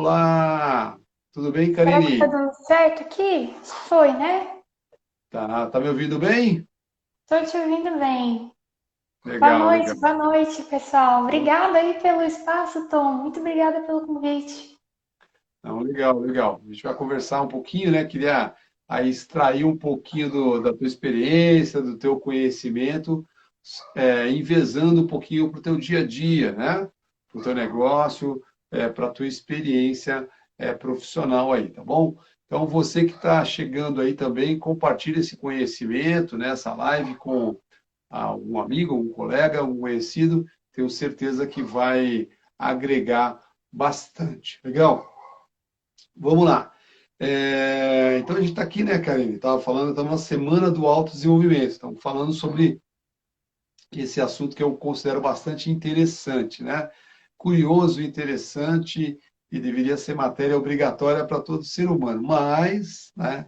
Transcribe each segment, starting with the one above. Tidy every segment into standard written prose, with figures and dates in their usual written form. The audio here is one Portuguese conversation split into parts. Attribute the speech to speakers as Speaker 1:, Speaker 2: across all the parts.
Speaker 1: Olá! Tudo bem,
Speaker 2: Será que tá
Speaker 1: Karine?
Speaker 2: dando certo aqui? Foi, né?
Speaker 1: Tá me ouvindo bem?
Speaker 2: Tô te ouvindo bem.
Speaker 1: Legal, legal.
Speaker 2: Boa noite, pessoal. Obrigada aí pelo espaço, Tom. Muito obrigada pelo convite.
Speaker 1: Não, legal, legal. A gente vai conversar um pouquinho, né? Queria aí extrair um pouquinho da tua experiência, do teu conhecimento, envezando um pouquinho para o teu dia a dia, né? Para o teu negócio, para a tua experiência profissional aí, tá bom? Então, você que está chegando aí também, compartilha esse conhecimento, né? Essa live com a um amigo, um colega, um conhecido, tenho certeza que vai agregar bastante. Legal? Vamos lá. Então a gente está aqui, né, Karine? Estava falando, estamos na semana do autodesenvolvimento. Estamos falando sobre esse assunto que eu considero bastante interessante, né? Curioso, interessante e deveria ser matéria obrigatória para todo ser humano. Mas, né,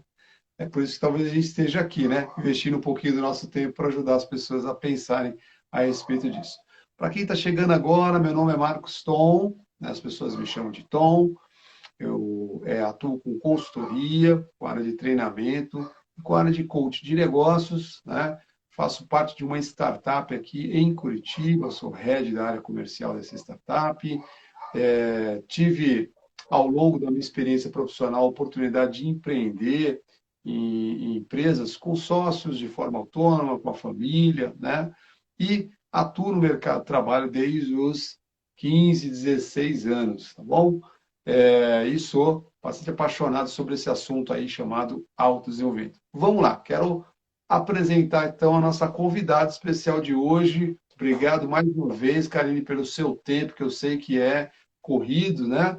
Speaker 1: é por isso que talvez a gente esteja aqui, né? Investindo um pouquinho do nosso tempo para ajudar as pessoas a pensarem a respeito disso. Para quem está chegando agora, meu nome é Marcos Tom, né? As pessoas me chamam de Tom. Eu atuo com consultoria, com área de treinamento, com área de coach de negócios, né? Faço parte de uma startup aqui em Curitiba, sou head da área comercial dessa startup. Tive, ao longo da minha experiência profissional, a oportunidade de empreender em empresas com sócios de forma autônoma, com a família, né? E atuo no mercado de trabalho desde os 15, 16 anos, tá bom? E sou bastante apaixonado sobre esse assunto aí chamado autodesenvolvimento. Vamos lá, quero apresentar então a nossa convidada especial de hoje. Obrigado mais uma vez, Karine, pelo seu tempo, que eu sei que é corrido, né?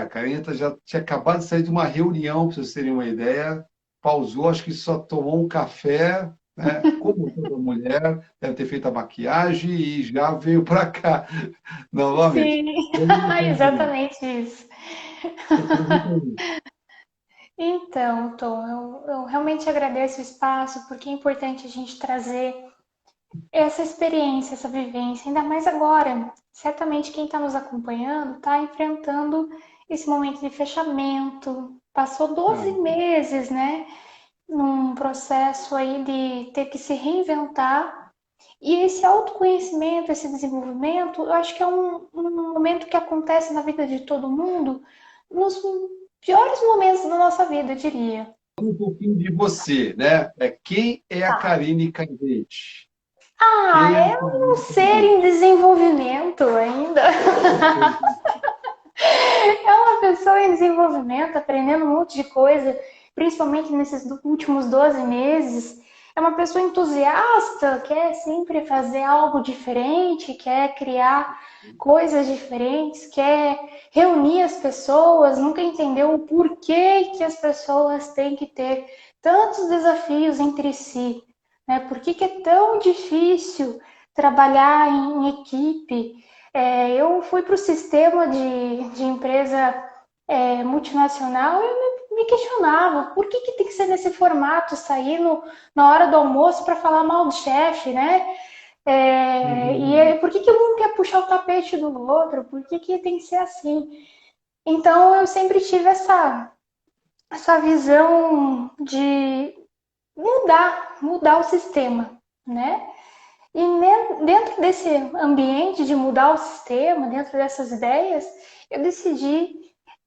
Speaker 1: A Karine já tinha acabado de sair de uma reunião, para vocês terem uma ideia, pausou, acho que só tomou um café, né? Como toda mulher, deve ter feito a maquiagem e já veio para cá novamente.
Speaker 2: Sim,
Speaker 1: Vamos lá, Karine.
Speaker 2: exatamente isso.
Speaker 1: Se apresenta aí.
Speaker 2: Então, Tom, eu realmente agradeço o espaço, porque é importante a gente trazer essa experiência, essa vivência, ainda mais agora. Certamente quem está nos acompanhando está enfrentando esse momento de fechamento. Passou
Speaker 1: Ah,
Speaker 2: 12 meses, né? Num processo aí de ter que se reinventar. E esse autoconhecimento, esse desenvolvimento, eu acho que é um momento que acontece na vida de todo mundo nos piores momentos da nossa vida, eu diria.
Speaker 1: um pouquinho de você, né? Quem é a
Speaker 2: Tá.
Speaker 1: Karine Cavete?
Speaker 2: Ah,
Speaker 1: Quem é a
Speaker 2: é um
Speaker 1: Karine
Speaker 2: ser em
Speaker 1: Cavete?
Speaker 2: desenvolvimento ainda. É uma pessoa em desenvolvimento, aprendendo um monte de coisa, principalmente nesses últimos 12 meses. É uma pessoa entusiasta, quer sempre fazer algo diferente, quer criar coisas diferentes, quer reunir as pessoas, nunca entendeu o porquê que as pessoas têm que ter tantos desafios entre si, né? Por que é tão difícil trabalhar em equipe? Eu fui para o sistema de empresa multinacional e eu me questionava por que tem que ser nesse formato, sair na hora do almoço para falar mal do chefe, né?
Speaker 1: Uhum.
Speaker 2: Por que um quer puxar o tapete do outro? Por que tem que ser assim? Então eu sempre tive essa visão de mudar o sistema, né? E dentro desse ambiente de mudar o sistema, dentro dessas ideias, eu decidi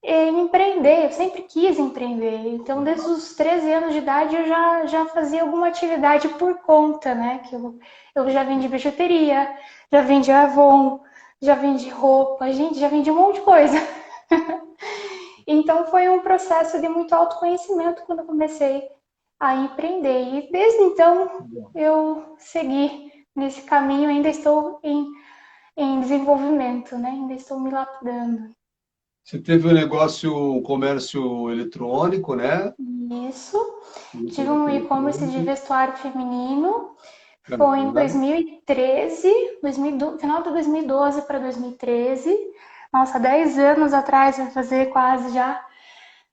Speaker 2: empreender. Eu sempre quis empreender. Então, desde os 13 anos de idade, eu já fazia alguma atividade por conta, né? Eu já vendi bijuteria, já vendi Avon, já vendi roupa, gente, já vendi um monte de coisa. Então, foi um processo de muito autoconhecimento quando eu comecei a empreender. E desde então, eu segui nesse caminho, ainda estou em desenvolvimento, né? Ainda estou me lapidando.
Speaker 1: Você teve um negócio, um comércio eletrônico, né?
Speaker 2: Isso. Tive um
Speaker 1: Comércio
Speaker 2: e-commerce de
Speaker 1: eletrônico.
Speaker 2: vestuário feminino. Foi em
Speaker 1: Aham.
Speaker 2: 2013, final de 2012 para 2013. Nossa, 10 anos atrás, vai fazer quase já,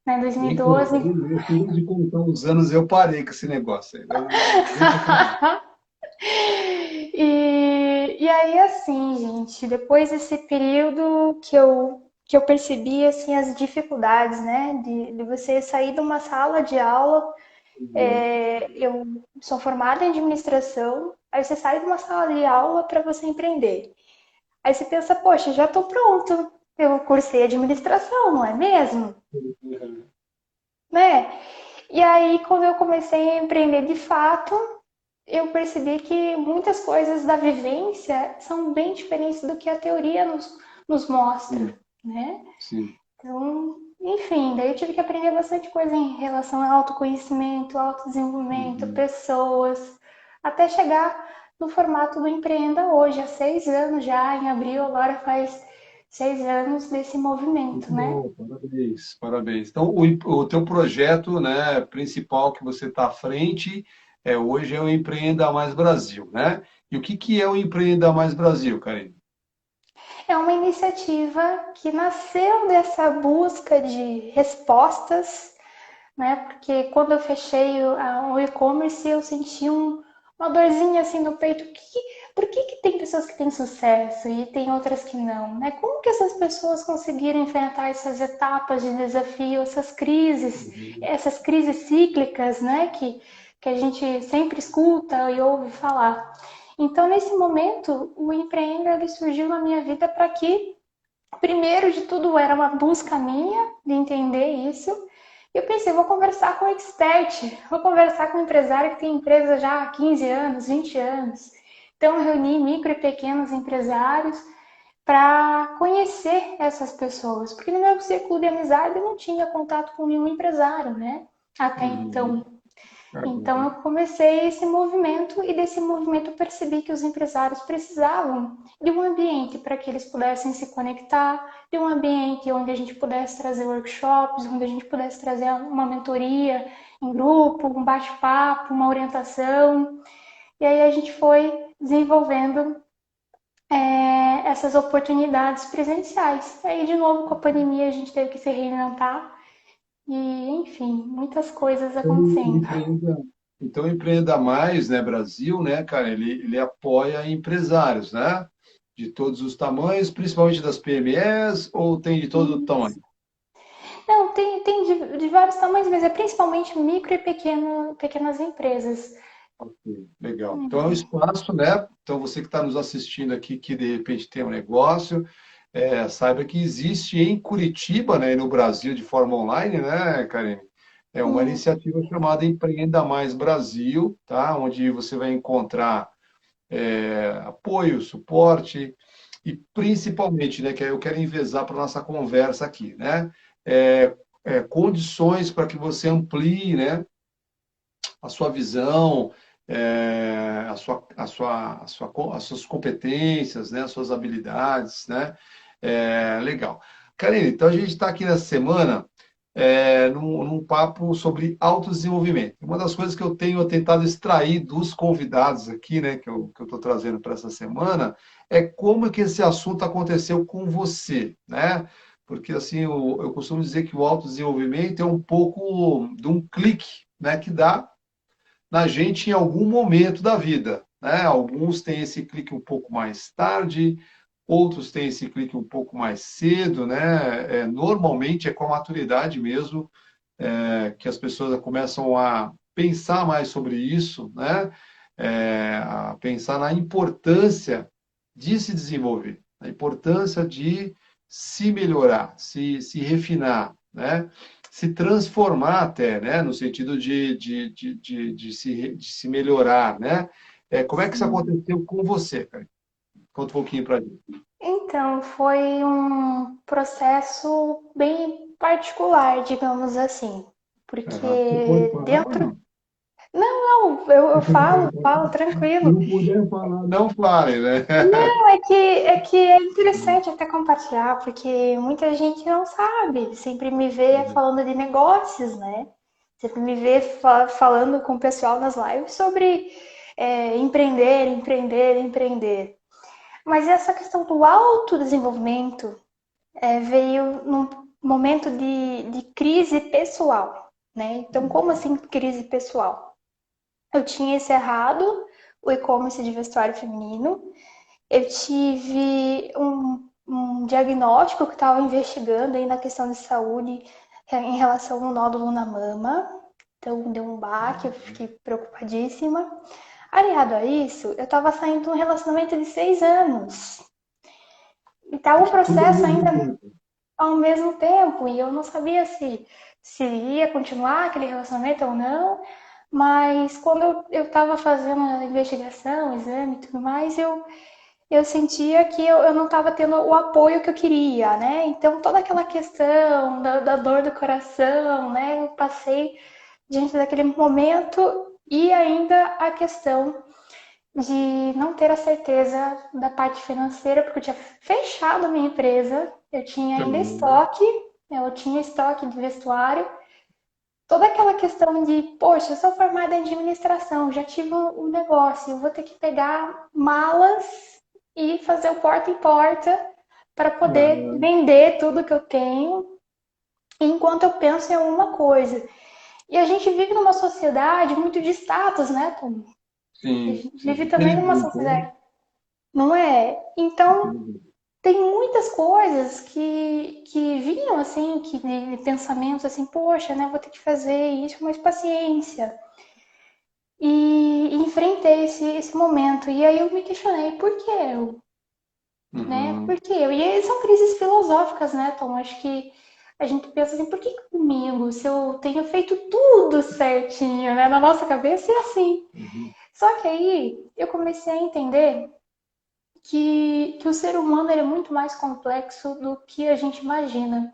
Speaker 2: né?
Speaker 1: Nem conta,
Speaker 2: 2012.
Speaker 1: nem eu fiz de contar os anos, eu parei com esse negócio aí. Deixa eu falar.
Speaker 2: E aí, assim, gente, depois desse período que eu que eu percebi assim as dificuldades, né, de você sair de uma sala de aula.
Speaker 1: Uhum.
Speaker 2: Eu sou formada em administração, aí você sai de uma sala de aula para você empreender. Aí você pensa, poxa, já estou pronto, eu cursei administração, não é mesmo?
Speaker 1: Uhum.
Speaker 2: Né? E aí, quando eu comecei a empreender de fato, eu percebi que muitas coisas da vivência são bem diferentes do que a teoria nos mostra,
Speaker 1: Sim,
Speaker 2: né?
Speaker 1: sim.
Speaker 2: Então, enfim, daí eu tive que aprender bastante coisa em relação ao autoconhecimento, autodesenvolvimento,
Speaker 1: Uhum.
Speaker 2: pessoas, até chegar no formato do Empreenda hoje, há 6 anos já, em abril agora faz 6 anos desse movimento,
Speaker 1: Muito
Speaker 2: né?
Speaker 1: bom, parabéns, parabéns. Então, o teu projeto, né, principal que você está à frente hoje é o Empreenda Mais Brasil, né? E o que que é o Empreenda Mais Brasil, Karine?
Speaker 2: É uma iniciativa que nasceu dessa busca de respostas, né? Porque quando eu fechei o e-commerce, eu senti uma dorzinha assim no peito. Por que tem pessoas que têm sucesso e tem outras que não, né? Como que essas pessoas conseguiram enfrentar essas etapas de desafio,
Speaker 1: Uhum.
Speaker 2: essas crises cíclicas, né? Que a gente sempre escuta e ouve falar. Então, nesse momento, o Empreenda ele surgiu na minha vida para que, primeiro de tudo, era uma busca minha de entender isso. Eu pensei, vou conversar com o expert, vou conversar com um empresário que tem empresa já há 15 anos, 20 anos. Então, eu reuni micro e pequenos empresários para conhecer essas pessoas, porque no meu círculo de amizade eu não tinha contato com nenhum empresário, né? Até
Speaker 1: Uhum.
Speaker 2: então. Então, eu
Speaker 1: Caramba.
Speaker 2: comecei esse movimento e desse movimento eu percebi que os empresários precisavam de um ambiente para que eles pudessem se conectar, de um ambiente onde a gente pudesse trazer workshops, onde a gente pudesse trazer uma mentoria em grupo, um bate-papo, uma orientação. E aí a gente foi desenvolvendo essas oportunidades presenciais. Aí, de novo, com a pandemia, a gente teve que se reinventar e, enfim, muitas coisas
Speaker 1: Então,
Speaker 2: acontecendo.
Speaker 1: então, Empreenda Mais, né, Brasil, né, cara, ele apoia empresários, né? De todos os tamanhos, principalmente das PMEs, ou tem de todo o tamanho?
Speaker 2: Não, tem de vários tamanhos, mas é principalmente micro e pequenas empresas.
Speaker 1: Ok, legal. Então é um espaço, né? Então você que está nos assistindo aqui, que de repente tem um negócio, saiba que existe em Curitiba, né, e no Brasil de forma online, né, Karine? É uma
Speaker 2: Isso.
Speaker 1: iniciativa chamada Empreenda Mais Brasil, tá? Onde você vai encontrar apoio, suporte e principalmente, né, que aí eu quero envezar para nossa conversa aqui, né? Condições para que você amplie, né, a sua visão, as suas competências, né, as suas habilidades, né? Legal. Karine, então a gente está aqui nessa semana num papo sobre autodesenvolvimento. Uma das coisas que eu tenho tentado extrair dos convidados aqui, né, que eu estou trazendo para essa semana, é como é que esse assunto aconteceu com você, né? Porque assim, eu costumo dizer que o autodesenvolvimento é um pouco de um clique, né, que dá na gente em algum momento da vida, né? Alguns têm esse clique um pouco mais tarde, outros têm esse clique um pouco mais cedo, né? Normalmente é com a maturidade mesmo que as pessoas começam a pensar mais sobre isso, né? A pensar na importância de se desenvolver, a importância de se melhorar, se refinar, né? Se transformar até, né? No sentido de se melhorar, né? Como é que isso
Speaker 2: Sim.
Speaker 1: aconteceu com você, cara? Conta um pouquinho para mim.
Speaker 2: Então, foi um processo bem particular, digamos assim.
Speaker 1: Aham. Você pode
Speaker 2: Porque
Speaker 1: falar ou
Speaker 2: dentro.
Speaker 1: não?
Speaker 2: Não, eu falo
Speaker 1: Se
Speaker 2: tranquilo.
Speaker 1: não puder falar, não fale, né?
Speaker 2: Não, é que é interessante até compartilhar, porque muita gente não sabe. Sempre me vê falando de negócios, né? Sempre me vê falando com o pessoal nas lives sobre empreender, empreender, empreender. Mas essa questão do autodesenvolvimento veio num momento de crise pessoal, né? Então, como assim crise pessoal? Eu tinha encerrado o e-commerce de vestuário feminino, eu tive um diagnóstico que estava investigando aí na questão de saúde em relação ao nódulo na mama. Então, deu um baque, eu fiquei preocupadíssima. Aliado a isso, eu estava saindo de um relacionamento de 6 anos. E estava um
Speaker 1: Tudo ao
Speaker 2: processo
Speaker 1: mesmo
Speaker 2: ainda
Speaker 1: tempo.
Speaker 2: ao mesmo tempo. E eu não sabia se ia continuar aquele relacionamento ou não. Mas quando eu estava fazendo a investigação, o exame e tudo mais, eu sentia que eu não estava tendo o apoio que eu queria, né? Então, toda aquela questão da dor do coração, né? Eu passei diante daquele momento e ainda a questão de não ter a certeza da parte financeira, porque eu tinha fechado a minha empresa, eu tinha ainda
Speaker 1: Uhum.
Speaker 2: estoque, eu tinha estoque de vestuário, toda aquela questão de, poxa, eu sou formada em administração, já tive um negócio, eu vou ter que pegar malas e fazer o porta em porta para poder
Speaker 1: Uhum.
Speaker 2: vender tudo que eu tenho, enquanto eu penso em alguma coisa. E a gente vive numa sociedade muito de status, né, Tom? A
Speaker 1: Sim,
Speaker 2: gente
Speaker 1: sim.
Speaker 2: vive também numa
Speaker 1: Infelizmente, né?
Speaker 2: sociedade, não é? Então,
Speaker 1: Infelizmente.
Speaker 2: tem muitas coisas que vinham assim, que de pensamentos assim, poxa, né, vou ter que fazer isso, mas paciência. E enfrentei esse momento. E aí eu me questionei, por que eu? Né?
Speaker 1: Uhum.
Speaker 2: Por que eu? E aí são crises filosóficas, né, Tom? Acho que a gente pensa assim, por que comigo? Se eu tenho feito tudo certinho, né? Na nossa cabeça é assim.
Speaker 1: Uhum.
Speaker 2: Só que aí eu comecei a entender que o ser humano ele é muito mais complexo do que a gente imagina.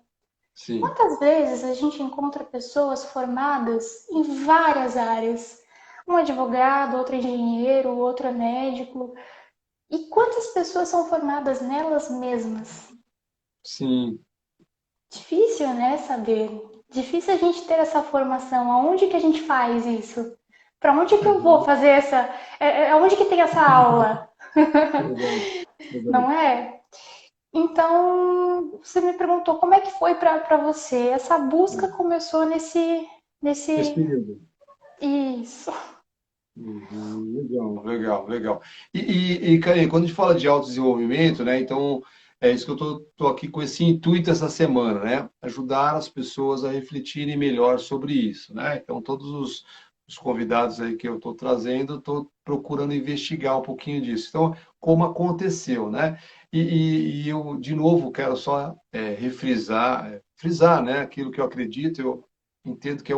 Speaker 1: Sim.
Speaker 2: Quantas vezes a gente encontra pessoas formadas em várias áreas? Um advogado, outro engenheiro, outro é médico. E quantas pessoas são formadas nelas mesmas?
Speaker 1: Sim.
Speaker 2: Difícil, né, saber. Difícil a gente ter essa formação. Aonde que a gente faz isso? Para onde que eu vou
Speaker 1: Uhum.
Speaker 2: fazer essa? Aonde que tem essa aula?
Speaker 1: Verdade.
Speaker 2: Não
Speaker 1: Verdade.
Speaker 2: é? Então, você me perguntou como é que foi para você? Essa busca começou
Speaker 1: Nesse
Speaker 2: nesse,
Speaker 1: período.
Speaker 2: isso.
Speaker 1: Uhum. Legal, legal, legal. Karine, quando a gente fala de autodesenvolvimento, né? Então, é isso que eu tô aqui com esse intuito essa semana, né? Ajudar as pessoas a refletirem melhor sobre isso, né? Então, todos os convidados aí que eu estou trazendo, estou procurando investigar um pouquinho disso. Então, como aconteceu, né? E eu, de novo, quero só frisar, né? Aquilo que eu acredito, eu entendo que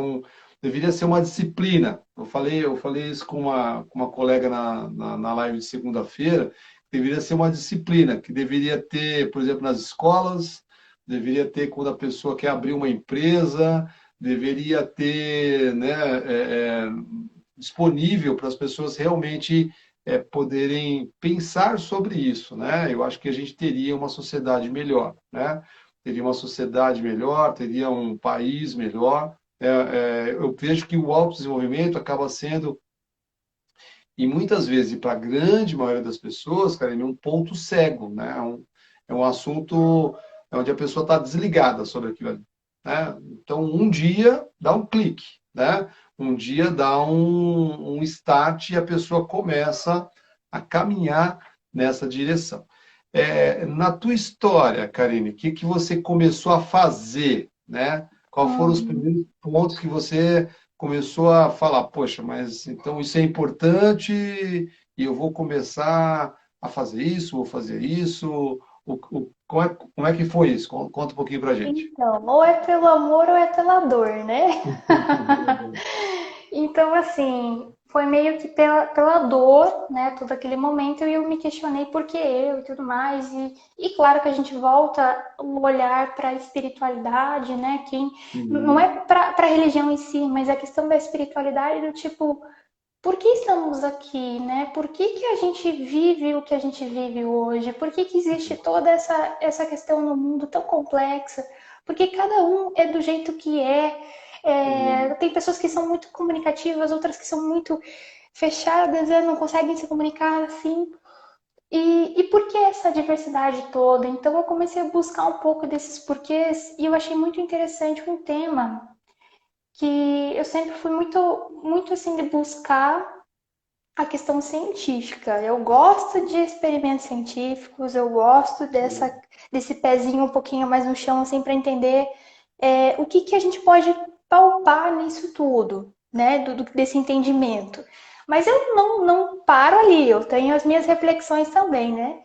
Speaker 1: deveria ser uma disciplina. Eu falei isso com uma colega na live de segunda-feira, deveria ser uma disciplina, que deveria ter, por exemplo, nas escolas, deveria ter quando a pessoa quer abrir uma empresa, deveria ter, né, disponível para as pessoas realmente poderem pensar sobre isso, né? Eu acho que a gente teria uma sociedade melhor, né? Teria uma sociedade melhor, teria um país melhor. Eu vejo que o autodesenvolvimento acaba sendo, e muitas vezes, para a grande maioria das pessoas, cara, é um ponto cego, né? É um assunto onde a pessoa está desligada sobre aquilo ali, né? Então, um dia dá um clique, né? Um dia dá um start e a pessoa começa a caminhar nessa direção. Na tua história, Karine, o que que você começou a fazer, né? Quais foram os
Speaker 2: Uhum.
Speaker 1: primeiros pontos que você começou a falar, poxa, mas então isso é importante e eu vou começar a fazer isso, vou fazer isso. Como é que foi isso? Conta um pouquinho pra gente.
Speaker 2: Então, ou é pelo amor ou é pela dor, né? Então, assim, foi meio que pela dor, né? Todo aquele momento, e eu me questionei por que eu e tudo mais. E claro que a gente volta o olhar para a espiritualidade, né? Não
Speaker 1: Uhum,
Speaker 2: é para a religião em si, mas a questão da espiritualidade do tipo, por que estamos aqui, né? Por que que a gente vive o que a gente vive hoje? Por que que existe toda essa questão no mundo tão complexa? Porque cada um é do jeito que é.
Speaker 1: uhum,
Speaker 2: Tem pessoas que são muito comunicativas, outras que são muito fechadas, né? Não conseguem se comunicar assim. E por que essa diversidade toda? Então eu comecei a buscar um pouco desses porquês e eu achei muito interessante um tema que eu sempre fui muito, muito assim de buscar. a questão científica. Eu gosto de experimentos científicos, eu gosto desse pezinho um pouquinho mais no chão, assim, para entender o que, que a gente pode palpar nisso tudo, né? Desse entendimento. Mas eu não paro ali, eu tenho as minhas reflexões também, né?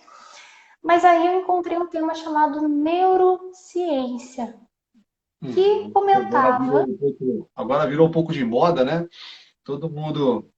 Speaker 2: Mas aí eu encontrei um tema chamado neurociência, que
Speaker 1: Uhum.
Speaker 2: comentava.
Speaker 1: Agora virou um pouco de moda, né? Todo mundo,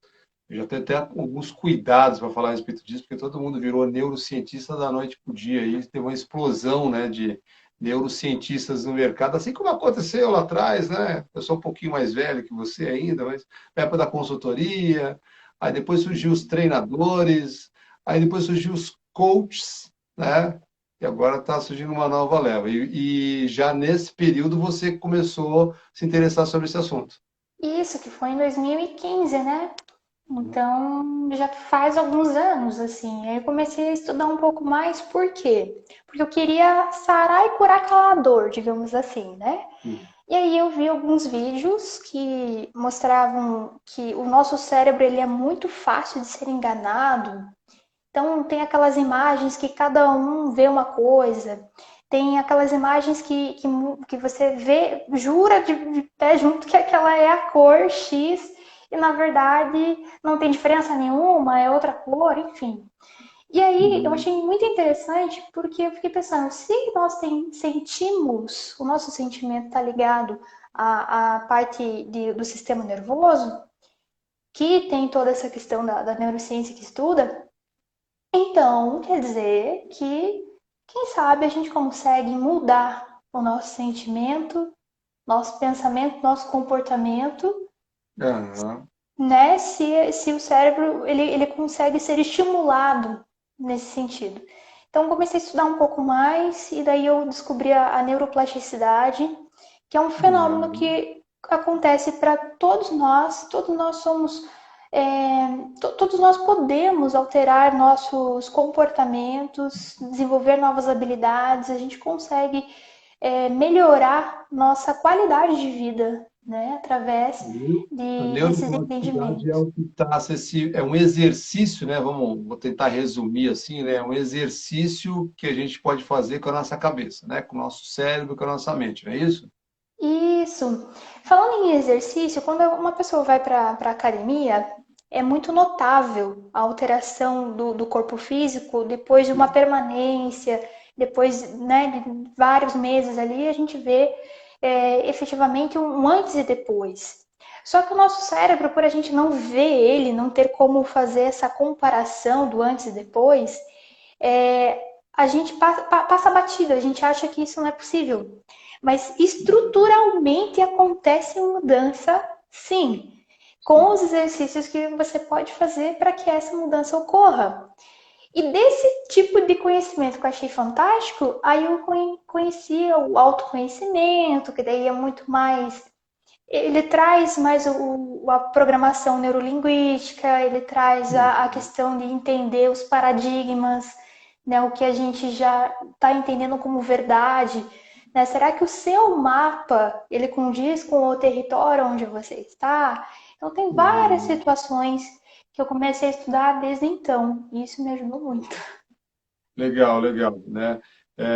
Speaker 1: eu já tenho até alguns cuidados para falar a respeito disso, porque todo mundo virou neurocientista da noite para o dia. E teve uma explosão, né, de neurocientistas no mercado, assim como aconteceu lá atrás, né? Eu sou um pouquinho mais velho que você ainda, mas na época da consultoria, aí depois surgiu os treinadores, aí depois surgiu os coaches, né? E agora está surgindo uma nova leva. E já nesse período você começou a se interessar sobre esse assunto.
Speaker 2: Isso, que foi em 2015, né? Então, já faz alguns anos, assim. Aí eu comecei a estudar um pouco mais, por quê? Porque eu queria sarar e curar aquela dor, digamos assim, né? E aí eu vi alguns vídeos que mostravam que o nosso cérebro ele é muito fácil de ser enganado. Então, tem aquelas imagens que cada um vê uma coisa. Tem aquelas imagens que você vê, jura de pé junto que aquela é a cor X, e na verdade não tem diferença nenhuma, é outra cor, enfim. E aí eu
Speaker 1: Uhum.
Speaker 2: achei muito interessante porque eu fiquei pensando, se nós sentimos, o nosso sentimento está ligado à parte do sistema nervoso, que tem toda essa questão da neurociência que estuda, então, quer dizer que, quem sabe, a gente consegue mudar o nosso sentimento, nosso pensamento, nosso comportamento,
Speaker 1: Aham.
Speaker 2: né? Se o cérebro ele consegue ser estimulado nesse sentido. Então, comecei a estudar um pouco mais e daí eu descobri a neuroplasticidade, que é um fenômeno
Speaker 1: Uhum.
Speaker 2: que acontece para todos nós somos todos nós podemos alterar nossos comportamentos, desenvolver novas habilidades, a gente consegue melhorar nossa qualidade de vida, né, através
Speaker 1: A
Speaker 2: desses
Speaker 1: neuroplasticidade é
Speaker 2: entendimentos.
Speaker 1: o que está acessível, é um exercício, né? Vou tentar resumir assim, né? É um exercício que a gente pode fazer com a nossa cabeça, né? Com o nosso cérebro, com a nossa mente, não é isso?
Speaker 2: Isso. Falando em exercício, quando uma pessoa vai para a academia, é muito notável a alteração do corpo físico depois de uma permanência, depois, né, de vários meses ali, a gente vê efetivamente um antes e depois. Só que o nosso cérebro, por a gente não ver ele, não ter como fazer essa comparação do antes e depois, a gente passa batido, a gente acha que isso não é possível. Mas estruturalmente acontece mudança, sim, com os exercícios que você pode fazer para que essa mudança ocorra. E desse tipo de conhecimento que eu achei fantástico, aí eu conheci o autoconhecimento, que daí é muito mais. Ele traz mais a programação neurolinguística, ele traz a questão de entender os paradigmas, né, o que a gente já está entendendo como verdade. Né? Será que o seu mapa ele condiz com o território onde você está? Então tem várias
Speaker 1: Uhum.
Speaker 2: situações que eu comecei a estudar desde então, e isso me ajudou muito.
Speaker 1: Legal, legal, né?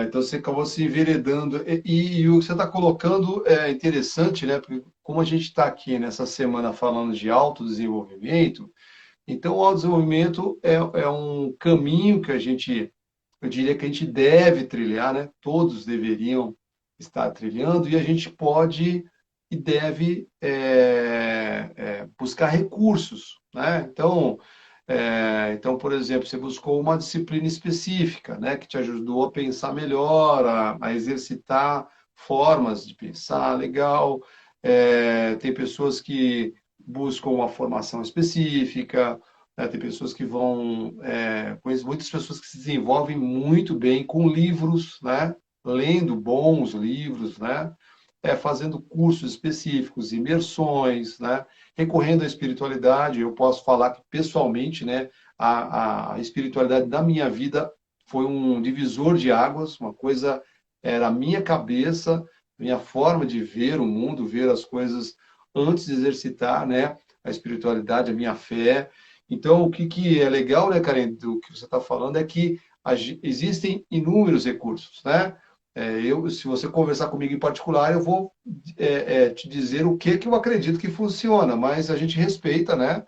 Speaker 1: Então você acabou se enveredando e o que você está colocando é interessante, né? Porque como a gente está aqui nessa semana falando de autodesenvolvimento, então o autodesenvolvimento é um caminho que a gente, eu diria que a gente deve trilhar, né? Todos deveriam estar trilhando e a gente pode e deve buscar recursos, né? Então, por exemplo, você buscou uma disciplina específica, né, que te ajudou a pensar melhor, a exercitar formas de pensar legal. Tem pessoas que buscam uma formação específica, né, tem pessoas que vão. Conheço muitas pessoas que se desenvolvem muito bem com livros, né, lendo bons livros, né, fazendo cursos específicos, imersões, né, recorrendo à espiritualidade. Eu posso falar que pessoalmente, né, a espiritualidade da minha vida foi um divisor de águas, uma coisa era a minha cabeça, minha forma de ver o mundo, ver as coisas antes de exercitar, né, a espiritualidade, a minha fé. Então, o que é legal, né, Karen, do que você está falando é que existem inúmeros recursos, né? Se você conversar comigo em particular, eu vou te dizer o que eu acredito que funciona, mas a gente respeita, né?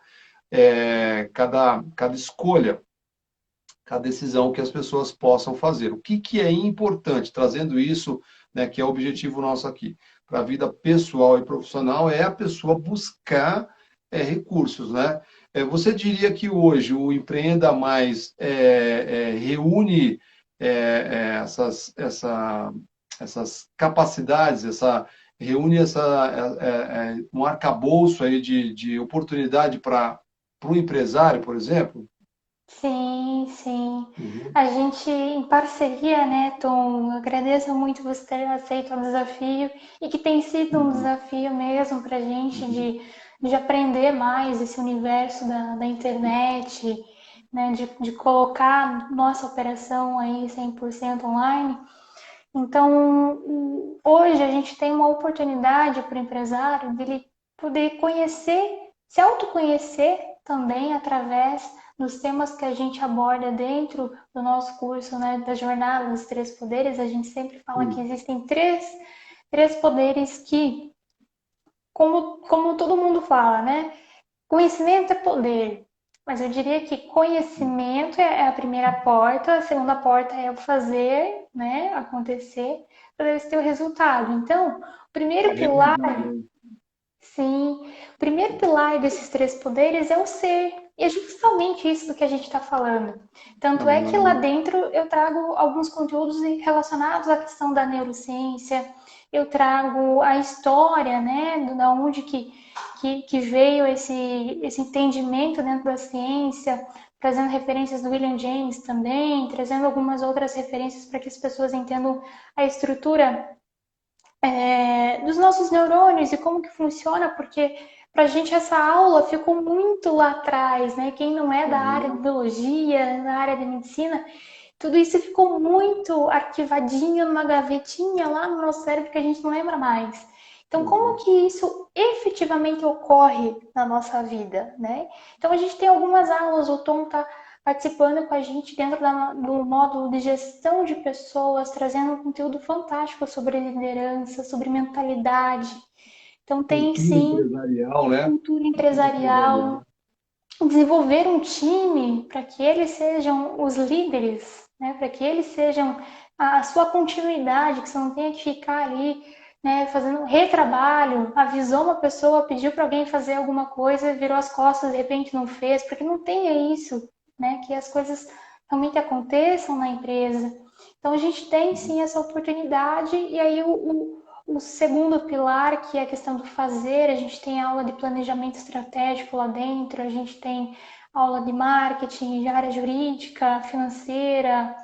Speaker 1: Cada escolha, cada decisão que as pessoas possam fazer. O que é importante, trazendo isso, né, que é o objetivo nosso aqui, para a vida pessoal e profissional, é a pessoa buscar recursos, né? Você diria que hoje o Empreenda Mais reúne essas capacidades, reúne um arcabouço aí de oportunidade para o empresário, por exemplo?
Speaker 2: Sim, sim.
Speaker 1: Uhum.
Speaker 2: A gente, em parceria, né, Tom, eu agradeço muito você ter aceito o desafio e que tem sido um
Speaker 1: Uhum.
Speaker 2: desafio mesmo para a gente
Speaker 1: Uhum.
Speaker 2: de aprender mais esse universo da internet, né, de colocar nossa operação aí 100% online. Então, hoje a gente tem uma oportunidade para o empresário dele poder conhecer, se autoconhecer também através dos temas que a gente aborda dentro do nosso curso, né, da jornada dos três poderes. A gente sempre fala que
Speaker 1: Uhum.
Speaker 2: existem três poderes que, como todo mundo fala, né? Conhecimento é poder, mas eu diria que conhecimento é a primeira porta, a segunda porta é o fazer, né, acontecer para ter o resultado. Então, o primeiro pilar,
Speaker 1: Realizar,
Speaker 2: sim, o primeiro pilar desses três poderes é o ser. E é justamente isso do que a gente está falando. Tanto é que lá
Speaker 1: né?
Speaker 2: dentro eu trago alguns conteúdos relacionados à questão da neurociência, eu trago a história, né, da onde que veio esse entendimento dentro da ciência, trazendo referências do William James também, trazendo algumas outras referências para que as pessoas entendam a estrutura dos nossos neurônios e como que funciona, porque para a gente essa aula ficou muito lá atrás, né? Quem não é da área de
Speaker 1: Uhum.
Speaker 2: biologia, da área de medicina, tudo isso ficou muito arquivadinho numa gavetinha lá no nosso cérebro que a gente não lembra mais. Então, como
Speaker 1: Uhum.
Speaker 2: que isso efetivamente ocorre na nossa vida, né? Então, a gente tem algumas aulas, o Tom está participando com a gente dentro do módulo de gestão de pessoas, trazendo um conteúdo fantástico sobre liderança, sobre mentalidade. Então, tem
Speaker 1: Cultura
Speaker 2: sim
Speaker 1: empresarial, né?
Speaker 2: cultura
Speaker 1: Cultura empresarial.
Speaker 2: empresarial, desenvolver um time para que eles sejam os líderes, né? Para que eles sejam a sua continuidade, que você não tenha que ficar ali, né, fazendo retrabalho, avisou uma pessoa, pediu para alguém fazer alguma coisa, virou as costas, de repente não fez, porque não tenha isso, né, que as coisas realmente aconteçam na empresa. Então a gente tem sim essa oportunidade, e aí o segundo pilar, que é a questão do fazer, a gente tem aula de planejamento estratégico lá dentro, a gente tem aula de marketing, de área jurídica, financeira,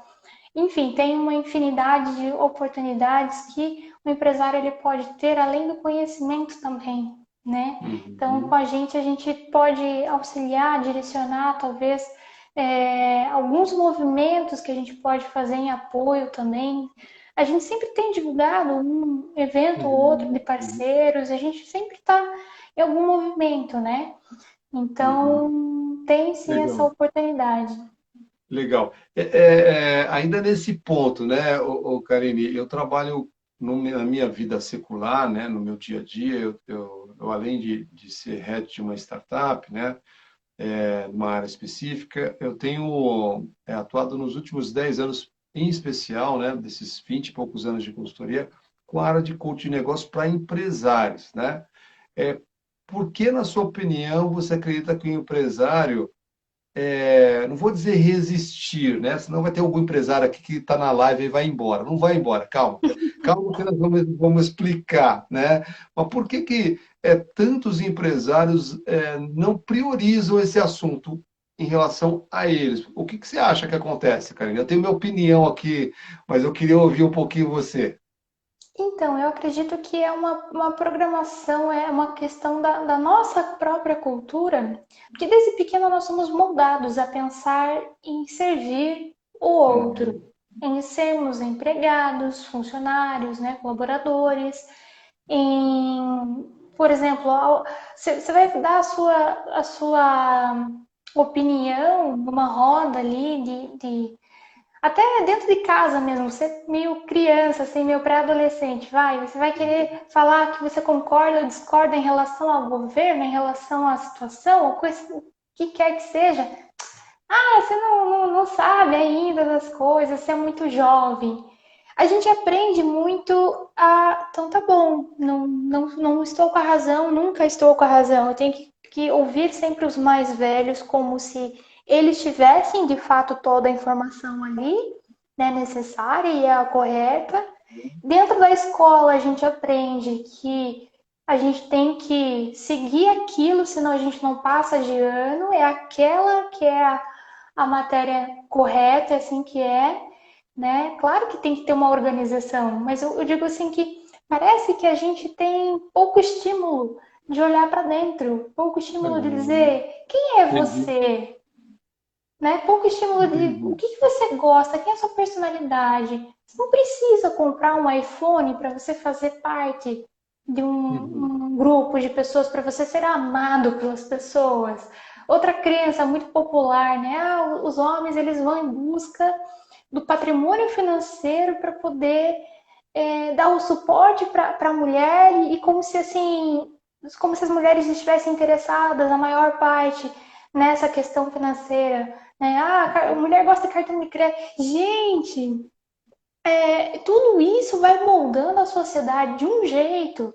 Speaker 2: enfim, tem uma infinidade de oportunidades que o empresário ele pode ter além do conhecimento também, né? Então, com
Speaker 1: Uhum.
Speaker 2: a gente pode auxiliar, direcionar, talvez alguns movimentos que a gente pode fazer em apoio também. A gente sempre tem divulgado um evento ou outro de
Speaker 1: Uhum. Uhum.
Speaker 2: parceiros, a gente sempre está em algum movimento, né?
Speaker 1: Uhum.
Speaker 2: Então, tem sim essa
Speaker 1: Legal,
Speaker 2: oportunidade.
Speaker 1: legal. Ainda nesse ponto, né, Karine, eu trabalho na minha vida secular, né, no meu dia a dia, eu além de ser head de uma startup, né, numa área específica. Eu tenho atuado nos últimos 10 anos, em especial, né, desses 20 e poucos anos de consultoria, com a área de coaching de negócio para empresários, né? É, por que, na sua opinião, você acredita que o empresário, não vou dizer resistir, né? Senão vai ter algum empresário aqui que está na live e vai embora. Não vai embora, calma. Calma que nós vamos explicar, né? Mas por que tantos empresários não priorizam esse assunto em relação a eles? O que você acha que acontece, Karine? Eu tenho minha opinião aqui, mas eu queria ouvir um pouquinho você.
Speaker 2: Então, eu acredito que é uma programação, é uma questão da nossa própria cultura, porque desde pequeno nós somos moldados a pensar em servir o outro,
Speaker 1: Uhum.
Speaker 2: em sermos empregados, funcionários, né, colaboradores, em, por exemplo, você vai dar a sua opinião numa roda ali até dentro de casa mesmo, você meio criança, assim, meio pré-adolescente, você vai querer falar que você concorda ou discorda em relação ao governo, em relação à situação, ou coisa, o que quer que seja. Ah, você não sabe ainda das coisas, você é muito jovem. A gente aprende muito a. Então tá bom, não estou com a razão, nunca estou com a razão. Eu tenho que ouvir sempre os mais velhos como se eles tivessem de fato toda a informação ali, né, necessária e a correta. Dentro da escola, a gente aprende que a gente tem que seguir aquilo, senão a gente não passa de ano. É aquela que é a matéria correta, é assim que é, né? Claro que tem que ter uma organização, mas eu digo assim que parece que a gente tem pouco estímulo de olhar para dentro, pouco estímulo de dizer quem é
Speaker 1: Entendi,
Speaker 2: você, né? Pouco estímulo de o
Speaker 1: entendi.
Speaker 2: que você gosta, quem é a sua personalidade. Você não precisa comprar um iPhone para você fazer parte de
Speaker 1: Uhum.
Speaker 2: um grupo de pessoas, para você ser amado pelas pessoas. Outra crença muito popular, né? Ah, os homens eles vão em busca do patrimônio financeiro para poder dar o suporte para a mulher e como se assim, como se as mulheres estivessem interessadas, a maior parte, nessa questão financeira. Né? Ah, a mulher gosta de cartão de crédito. Gente, tudo isso vai moldando a sociedade de um jeito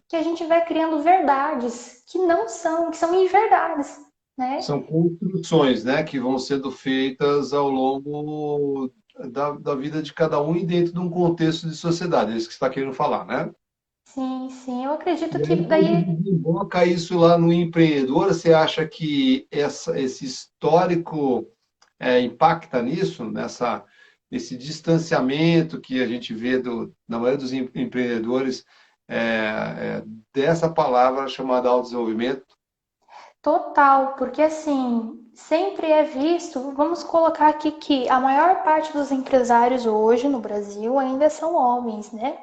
Speaker 2: que a gente vai criando verdades que não são, que são inverdades, né?
Speaker 1: São construções, né, que vão sendo feitas ao longo da vida de cada um e dentro de um contexto de sociedade. É isso que você está querendo falar, né?
Speaker 2: Sim, sim, eu acredito
Speaker 1: E
Speaker 2: que
Speaker 1: aí, quando
Speaker 2: daí
Speaker 1: desemboca isso lá no empreendedor, você acha que esse histórico impacta nisso, nesse distanciamento que a gente vê na maioria dos empreendedores é, dessa palavra chamada autodesenvolvimento?
Speaker 2: total, porque assim, sempre é visto, vamos colocar aqui que a maior parte dos empresários hoje no Brasil ainda são homens, né?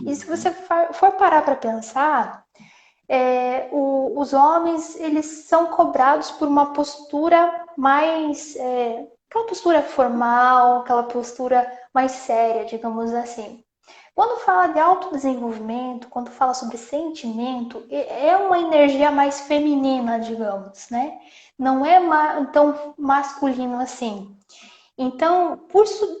Speaker 2: E se você for parar para pensar, os homens eles são cobrados por uma postura mais, aquela postura formal, aquela postura mais séria, digamos assim. Quando fala de autodesenvolvimento, quando fala sobre sentimento, é uma energia mais feminina, digamos, né? Não é tão masculino assim. Então,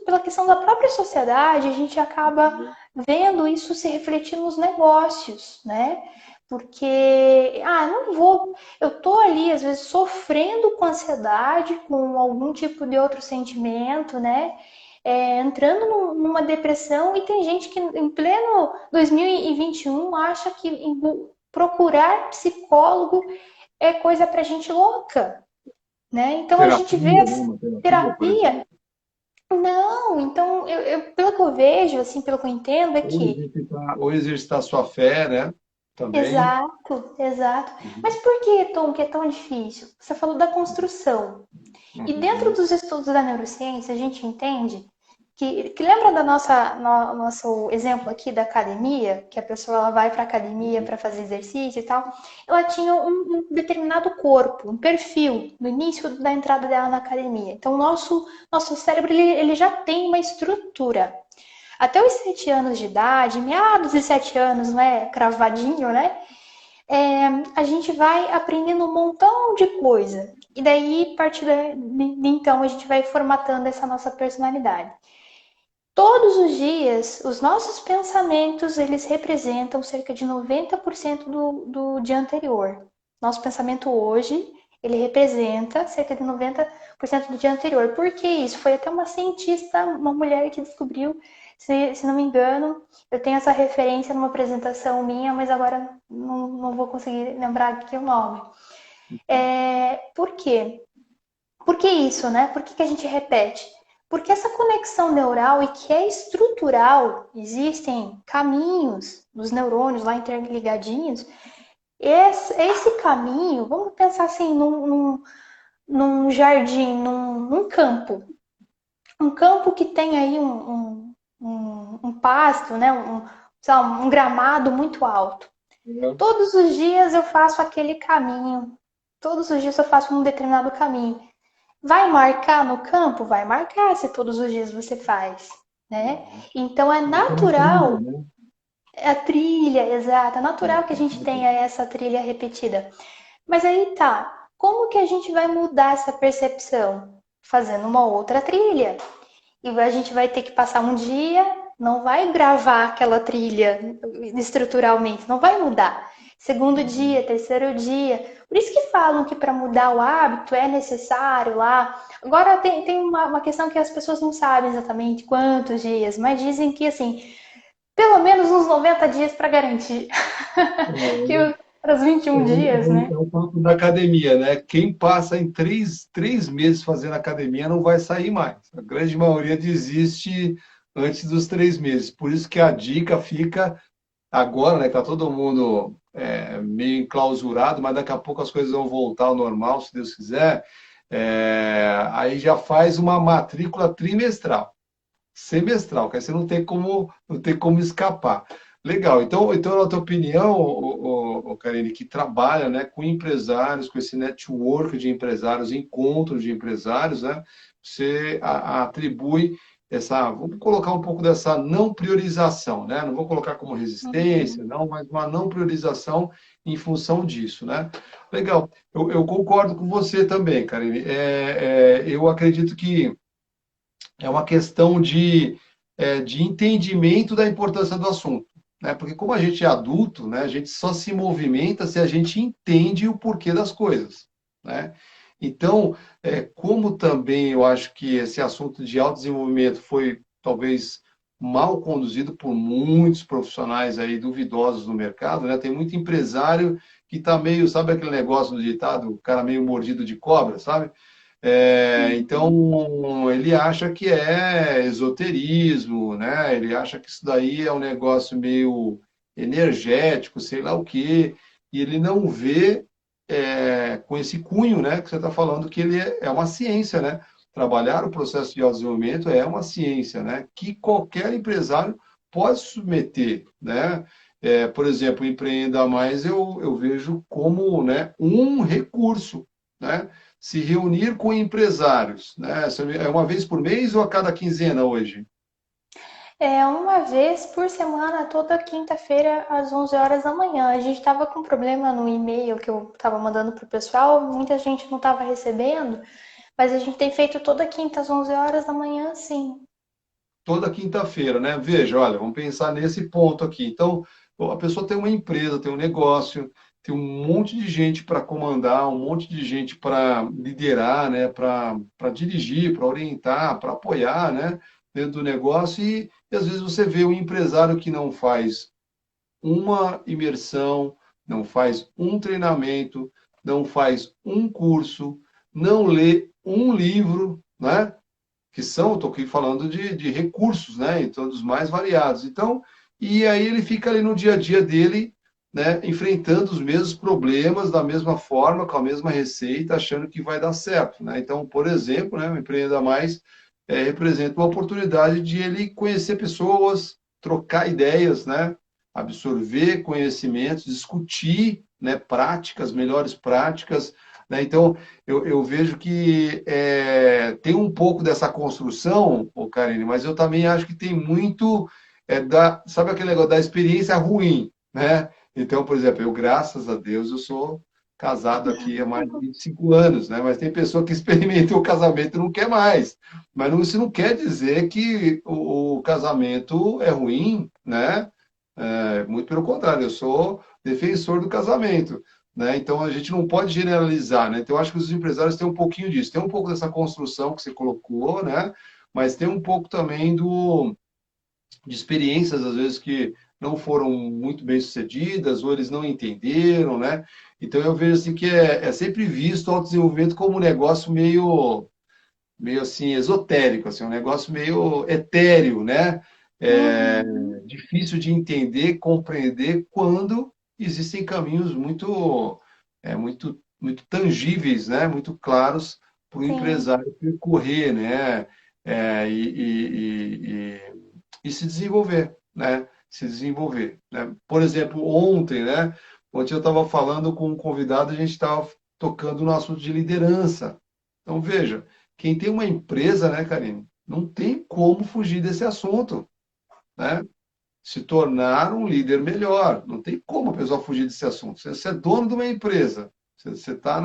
Speaker 2: pela questão da própria sociedade, a gente acaba vendo isso se refletir nos negócios, né? Porque, não vou, eu tô ali às vezes sofrendo com ansiedade, com algum tipo de outro sentimento, né? Entrando numa depressão e tem gente que em pleno 2021 acha que procurar psicólogo é coisa pra gente louca, né? Então a gente vê
Speaker 1: Terapia,
Speaker 2: a
Speaker 1: né? Uma terapia, por exemplo.
Speaker 2: terapia. Não, então pelo que eu vejo, assim, pelo que eu entendo, é que
Speaker 1: Ou exercitar sua fé, né? Também.
Speaker 2: exato, exato. Mas
Speaker 1: Uhum.
Speaker 2: por que, Tom, que é tão difícil? Você falou da construção. E dentro
Speaker 1: Uhum.
Speaker 2: dos estudos da neurociência, a gente entende que lembra da nosso exemplo aqui da academia, que a pessoa ela vai para a academia para fazer exercício e tal, ela tinha um determinado corpo, um perfil no início da entrada dela na academia. Então, nosso cérebro ele já tem uma estrutura. Até os 7 anos de idade, meados de 7 anos, não é cravadinho, né? A gente vai aprendendo um montão de coisa. E daí, a partir de então, a gente vai formatando essa nossa personalidade. Todos os dias, os nossos pensamentos, eles representam cerca de 90% do dia anterior. Nosso pensamento hoje, ele representa cerca de 90% do dia anterior. Por que isso? Foi até uma cientista, uma mulher que descobriu, se não me engano, eu tenho essa referência numa apresentação minha, mas agora não vou conseguir lembrar aqui o nome. Por quê? Por que isso, né? Por que a gente repete? Porque essa conexão neural e que é estrutural, existem caminhos dos neurônios lá interligadinhos. Esse caminho, vamos pensar assim, num jardim, num campo. Um campo que tem aí um pasto, né? Sei lá, um gramado muito alto. Todos os dias eu faço aquele caminho Todos os dias eu faço um determinado caminho. Vai marcar no campo? Vai marcar se todos os dias você faz, né? Então é
Speaker 1: Vai ter uma trilha,
Speaker 2: natural,
Speaker 1: né?
Speaker 2: é a trilha, exata, é natural que a gente tenha essa trilha repetida. Mas aí tá, como que a gente vai mudar essa percepção? Fazendo uma outra trilha. E a gente vai ter que passar um dia, não vai gravar aquela trilha estruturalmente, não vai mudar. Segundo dia, terceiro dia. Por isso que falam que para mudar o hábito é necessário lá. Agora tem uma questão que as pessoas não sabem exatamente quantos dias, mas dizem que assim, pelo menos uns 90 dias para garantir. Que para os 21 dias, né?
Speaker 1: É o papo da academia, né? Quem passa em três meses fazendo academia não vai sair mais. A grande maioria desiste antes dos 3 meses. Por isso que a dica fica agora, né? Que tá todo mundo meio enclausurado, mas daqui a pouco as coisas vão voltar ao normal, se Deus quiser. Aí já faz uma matrícula trimestral, semestral, que aí você não tem como escapar. Legal. Então, na tua opinião, Karine, que trabalha, né, com empresários, com esse network de empresários, encontros de empresários, né, você atribui essa, vamos colocar um pouco dessa não priorização, né? Não vou colocar como resistência,
Speaker 2: Uhum.
Speaker 1: não, mas uma não priorização em função disso, né? Legal. Eu concordo com você também, Karine. Eu acredito que é uma questão de entendimento da importância do assunto, né? Porque como a gente é adulto, né, a gente só se movimenta se a gente entende o porquê das coisas, né? Então, como também eu acho que esse assunto de autodesenvolvimento foi talvez mal conduzido por muitos profissionais aí duvidosos no mercado, né? Tem muito empresário que está meio, sabe aquele negócio do ditado, o cara meio mordido de cobra, sabe? Então, ele acha que é esoterismo, né? Ele acha que isso daí é um negócio meio energético, sei lá o quê, e ele não vê com esse cunho, né, que você está falando, que ele é uma ciência, né? Trabalhar o processo de autodesenvolvimento é uma ciência, né? Que qualquer empresário pode submeter, né? Por exemplo, Empreenda Mais eu vejo como, né, um recurso, né? Se reunir com empresários, né? É uma vez por mês ou a cada quinzena hoje?
Speaker 2: É uma vez por semana, toda quinta-feira, às 11 horas da manhã. A gente estava com problema no e-mail que eu estava mandando para o pessoal, muita gente não estava recebendo, mas a gente tem feito toda quinta às 11 horas da manhã, sim.
Speaker 1: Toda quinta-feira, né? Veja, olha, vamos pensar nesse ponto aqui. Então, a pessoa tem uma empresa, tem um negócio, tem um monte de gente para comandar, um monte de gente para liderar, né? Para dirigir, para orientar, para apoiar, né? Dentro do negócio. E às vezes você vê um empresário que não faz uma imersão, não faz um treinamento, não faz um curso, não lê um livro, né? Que são, estou aqui falando de recursos, né? Então, dos mais variados. Então, e aí ele fica ali no dia a dia dele, né? Enfrentando os mesmos problemas da mesma forma, com a mesma receita, achando que vai dar certo, né? Então, por exemplo, né? O Empreenda Mais representa uma oportunidade de ele conhecer pessoas, trocar ideias, né? Absorver conhecimentos, discutir, né? Práticas, melhores práticas, né? Então, eu vejo que tem um pouco dessa construção, ô Karine, mas eu também acho que tem muito sabe aquele negócio da experiência ruim, né? Então, por exemplo, eu, graças a Deus, eu sou casado aqui há mais de 25 anos, né? Mas tem pessoa que experimentou o casamento e não quer mais. Mas isso não quer dizer que o casamento é ruim, né? Muito pelo contrário, eu sou defensor do casamento, né? Então a gente não pode generalizar, né? Então eu acho que os empresários têm um pouquinho disso, tem um pouco dessa construção que você colocou, né? Mas tem um pouco também de experiências, às vezes, que não foram muito bem sucedidas, ou eles não entenderam, né? Então eu vejo assim que é sempre visto o autodesenvolvimento como um negócio meio assim esotérico, assim, um negócio meio etéreo, né? É,
Speaker 2: Uhum.
Speaker 1: difícil de entender, compreender quando existem caminhos muito tangíveis, né? Muito claros para o
Speaker 2: Sim,
Speaker 1: empresário percorrer, né? É, e se desenvolver, né? Se desenvolver, né? Por exemplo, ontem, né? Ontem eu estava falando com um convidado, a gente estava tocando no assunto de liderança. Então, veja, quem tem uma empresa, né, Karine, não tem como fugir desse assunto, né? Se tornar um líder melhor. Não tem como a pessoa fugir desse assunto. Você é dono de uma empresa, você está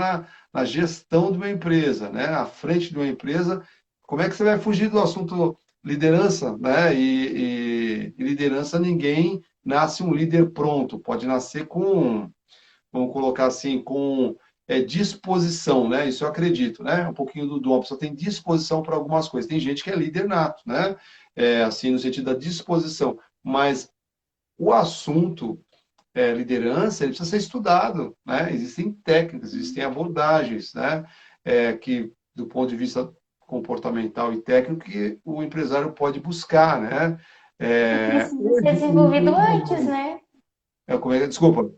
Speaker 1: na gestão de uma empresa, né? À frente de uma empresa, como é que você vai fugir do assunto liderança, né? E liderança, ninguém nasce um líder pronto, pode nascer com, vamos colocar assim, com disposição, né? Isso eu acredito, né? Um pouquinho do dom, a pessoa tem disposição para algumas coisas. Tem gente que é líder nato, né? Assim, no sentido da disposição. Mas o assunto liderança, ele precisa ser estudado, né? Existem técnicas, existem abordagens, né? Que, do ponto de vista comportamental e técnico, que o empresário pode buscar, né?
Speaker 2: E precisa ser
Speaker 1: Hoje,
Speaker 2: desenvolvido antes, né?
Speaker 1: como é, desculpa.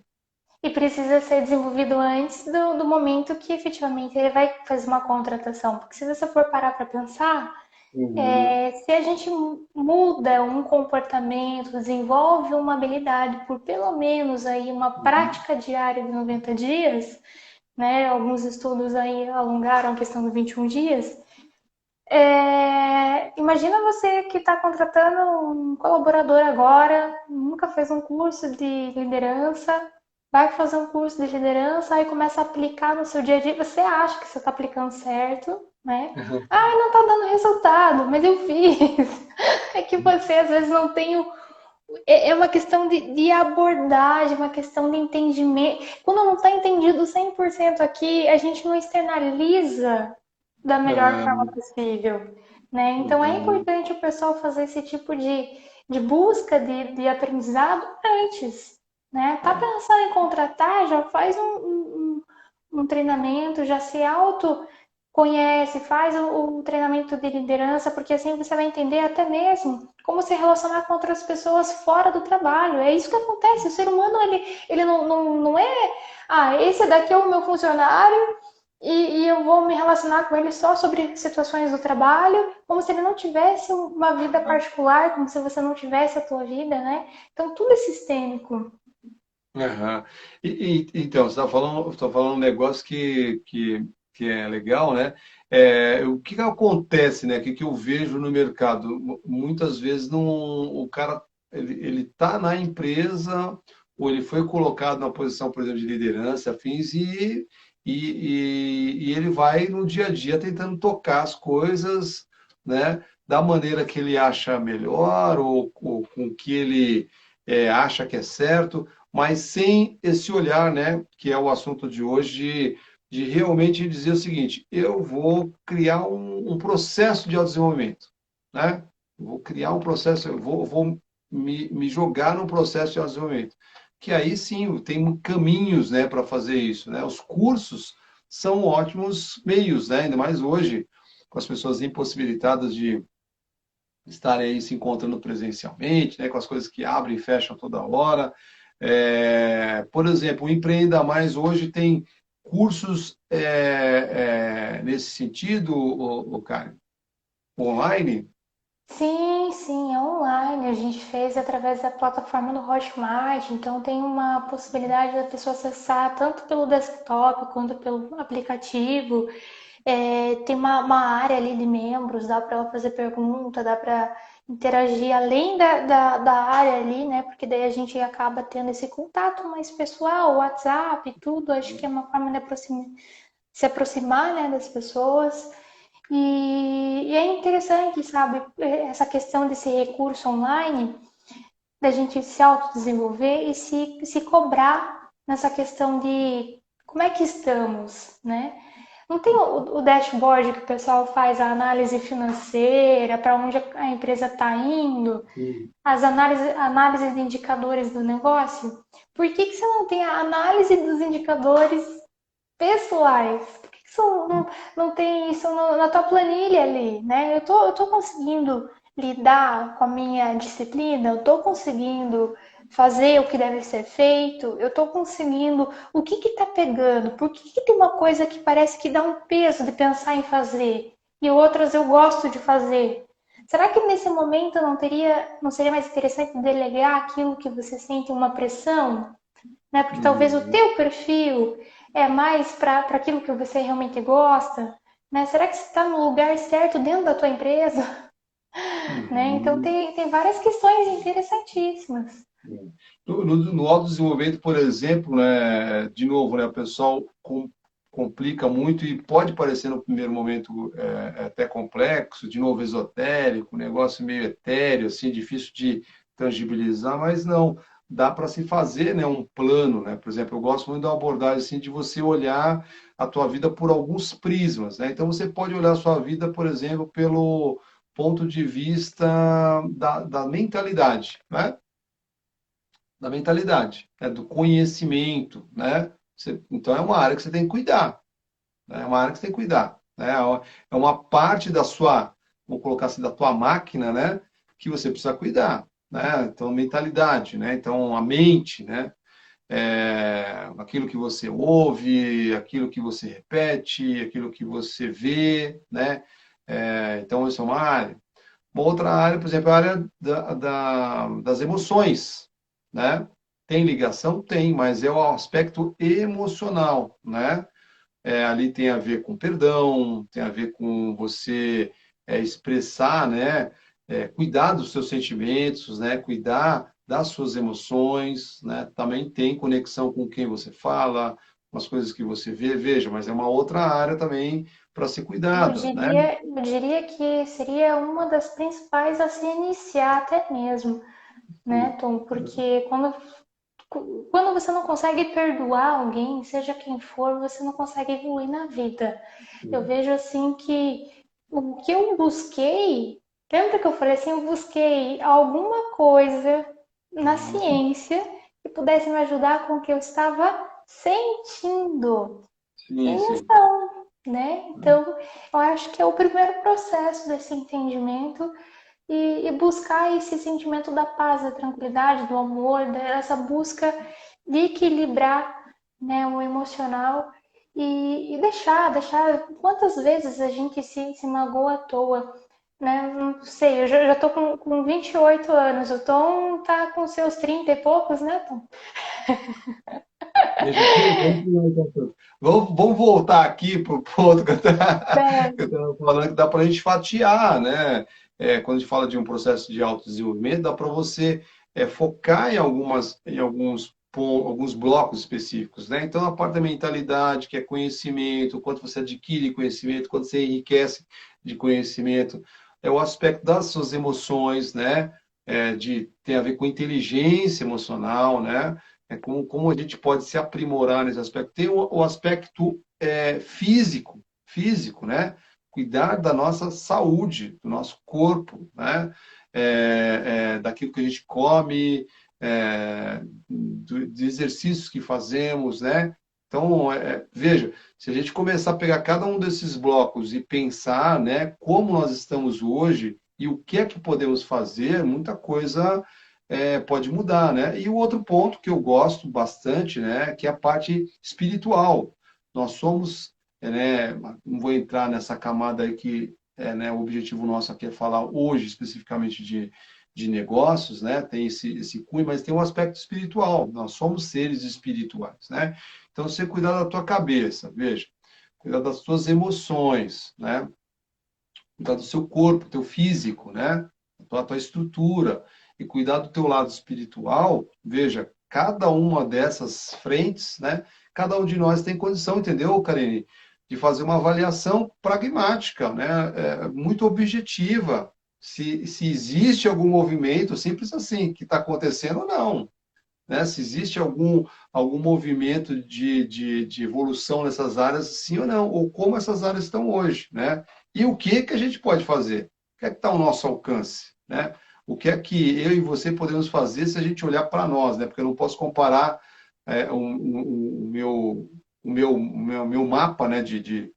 Speaker 2: E precisa ser desenvolvido antes do momento que efetivamente ele vai fazer uma contratação. Porque se você for parar para pensar,
Speaker 1: Uhum.
Speaker 2: se a gente muda um comportamento, desenvolve uma habilidade por pelo menos aí uma prática diária de 90 dias, né? Alguns estudos aí alongaram a questão dos 21 dias. Imagina você que está contratando um colaborador agora, nunca fez um curso de liderança, vai fazer um curso de liderança, aí começa a aplicar no seu dia a dia, você acha que você está aplicando certo, né? Ah, não está dando resultado, mas eu fiz. É que você às vezes não tem o. É uma questão de abordagem, uma questão de entendimento. Quando não está entendido 100% aqui, a gente não externaliza da melhor forma
Speaker 1: Uhum.
Speaker 2: possível, né? Então é
Speaker 1: Uhum.
Speaker 2: importante o pessoal fazer esse tipo de busca de aprendizado antes, né? Tá pensando em contratar, já faz um treinamento, já se auto conhece, faz o treinamento de liderança, porque assim você vai entender até mesmo como se relacionar com outras pessoas fora do trabalho. É isso que acontece. O ser humano, ele não é, esse daqui é o meu funcionário, e eu vou me relacionar com ele só sobre situações do trabalho, como se ele não tivesse uma vida particular, como se você não tivesse a tua vida, né? Então, tudo é sistêmico.
Speaker 1: Aham. Então, você está falando um negócio que é legal, né? O que que acontece, né? O que eu vejo no mercado? Muitas vezes não, o cara ele está na empresa ou ele foi colocado na posição, por exemplo, de liderança, afins, e ele vai no dia a dia tentando tocar as coisas, né? Da maneira que ele acha melhor ou com o que ele acha que é certo, mas sem esse olhar, né, que é o assunto de hoje, de realmente dizer o seguinte: eu vou criar um processo de autodesenvolvimento, né? Eu vou criar um processo, eu vou me jogar num processo de autodesenvolvimento. Que aí sim, tem caminhos, né, para fazer isso, né? Os cursos são ótimos meios, né? Ainda mais hoje, com as pessoas impossibilitadas de estarem aí se encontrando presencialmente, né, com as coisas que abrem e fecham toda hora. Por exemplo, o Empreenda Mais hoje tem cursos nesse sentido, o Karen, online?
Speaker 2: Sim, sim, é online. A gente fez através da plataforma do Hotmart, então tem uma possibilidade da pessoa acessar tanto pelo desktop quanto pelo aplicativo. Tem uma área ali de membros, dá para ela fazer pergunta, dá para interagir além da área ali, né? Porque daí a gente acaba tendo esse contato mais pessoal, WhatsApp e tudo. Acho que é uma forma de se aproximar, né, das pessoas. E é interessante, sabe, essa questão desse recurso online, da gente se autodesenvolver e se cobrar nessa questão de como é que estamos, né? Não tem o dashboard que o pessoal faz a análise financeira, para onde a empresa está indo,
Speaker 1: Sim.
Speaker 2: as análises de indicadores do negócio? Por que você não tem a análise dos indicadores pessoais? Por que você não tem isso na tua planilha ali, né? Eu tô conseguindo lidar com a minha disciplina, eu tô conseguindo fazer o que deve ser feito, eu tô conseguindo. O que que tá pegando? Por que tem uma coisa que parece que dá um peso de pensar em fazer e outras eu gosto de fazer? Será que nesse momento não seria mais interessante delegar aquilo que você sente uma pressão, né? Porque talvez o
Speaker 1: Uhum.
Speaker 2: teu perfil é mais para aquilo que você realmente gosta? Né? Será que você está no lugar certo dentro da tua empresa? Né? Então
Speaker 1: Uhum.
Speaker 2: tem várias questões interessantíssimas.
Speaker 1: No autodesenvolvimento, por exemplo, né, de novo, né, o pessoal complica muito e pode parecer no primeiro momento até complexo, de novo esotérico, um negócio meio etéreo, assim, difícil de tangibilizar, mas não, dá para se fazer, né, um plano, né? Por exemplo, eu gosto muito da abordagem assim de você olhar a tua vida por alguns prismas, né? Então você pode olhar a sua vida, por exemplo, pelo ponto de vista da mentalidade, né? Da mentalidade, né? Do conhecimento, né? Então é uma área que você tem que cuidar, né? É uma área que você tem que cuidar, né? É uma parte da sua, vou colocar assim, da tua máquina, né? Que você precisa cuidar, né? Então mentalidade, né? Então a mente, né? Aquilo que você ouve, aquilo que você repete, aquilo que você vê, né? Então isso é uma área. Uma outra área, por exemplo, é a área das emoções, né? Tem ligação? Tem, mas é o aspecto emocional, né? Ali tem a ver com perdão, tem a ver com você expressar, né? Cuidar dos seus sentimentos, né? Cuidar das suas emoções, né? Também tem conexão com quem você fala, com as coisas que você vê, veja, mas é uma outra área também para ser cuidada, né?
Speaker 2: Eu diria que seria uma das principais a se iniciar até mesmo, né, Tom? Porque quando você não consegue perdoar alguém, seja quem for, você não consegue evoluir na vida. Eu vejo assim que o que eu busquei, lembra que eu falei assim, eu busquei alguma coisa na ciência que pudesse me ajudar com o que eu estava sentindo. E
Speaker 1: Sim, sim.
Speaker 2: não, né? Então, eu acho que é o primeiro processo desse entendimento e buscar esse sentimento da paz, da tranquilidade, do amor, dessa busca de equilibrar, né, o emocional e deixar. Quantas vezes a gente se magoa à toa, né? Não sei, eu já tô com 28 anos, o Tom tá com seus 30 e poucos, né, Tom?
Speaker 1: Deixa vamos voltar aqui para o ponto que eu estava falando, que dá para a gente fatiar, né? Quando a gente fala de um processo de autodesenvolvimento, dá para você focar em alguns blocos específicos, né? Então, a parte da mentalidade, que é conhecimento, quanto você adquire conhecimento, quanto você enriquece de conhecimento, é o aspecto das suas emoções, né? Tem a ver com inteligência emocional, né? Como a gente pode se aprimorar nesse aspecto. Tem o aspecto físico, né? Cuidar da nossa saúde, do nosso corpo, né? Daquilo que a gente come, de exercícios que fazemos, né? Então, veja, se a gente começar a pegar cada um desses blocos e pensar, né, como nós estamos hoje e o que é que podemos fazer, muita coisa pode mudar, né? E o outro ponto que eu gosto bastante, né, que é a parte espiritual. Nós somos, né, não vou entrar nessa camada aí que né, o objetivo nosso aqui é falar hoje especificamente de negócios, né? Tem esse cunho, mas tem um aspecto espiritual. Nós somos seres espirituais, né? Então, você cuidar da tua cabeça, veja, cuidar das tuas emoções, né? Cuidar do seu corpo, teu físico, né? A tua estrutura e cuidar do teu lado espiritual, veja, cada uma dessas frentes, né? Cada um de nós tem condição, entendeu, Karine? De fazer uma avaliação pragmática, né? Muito objetiva. Se existe algum movimento, simples assim, que está acontecendo ou não, né? Se existe algum movimento de evolução nessas áreas, sim ou não, ou como essas áreas estão hoje, né? E o que a gente pode fazer? O que é que está ao nosso alcance, né? O que é que eu e você podemos fazer se a gente olhar para nós, né? Porque eu não posso comparar o meu mapa, né, de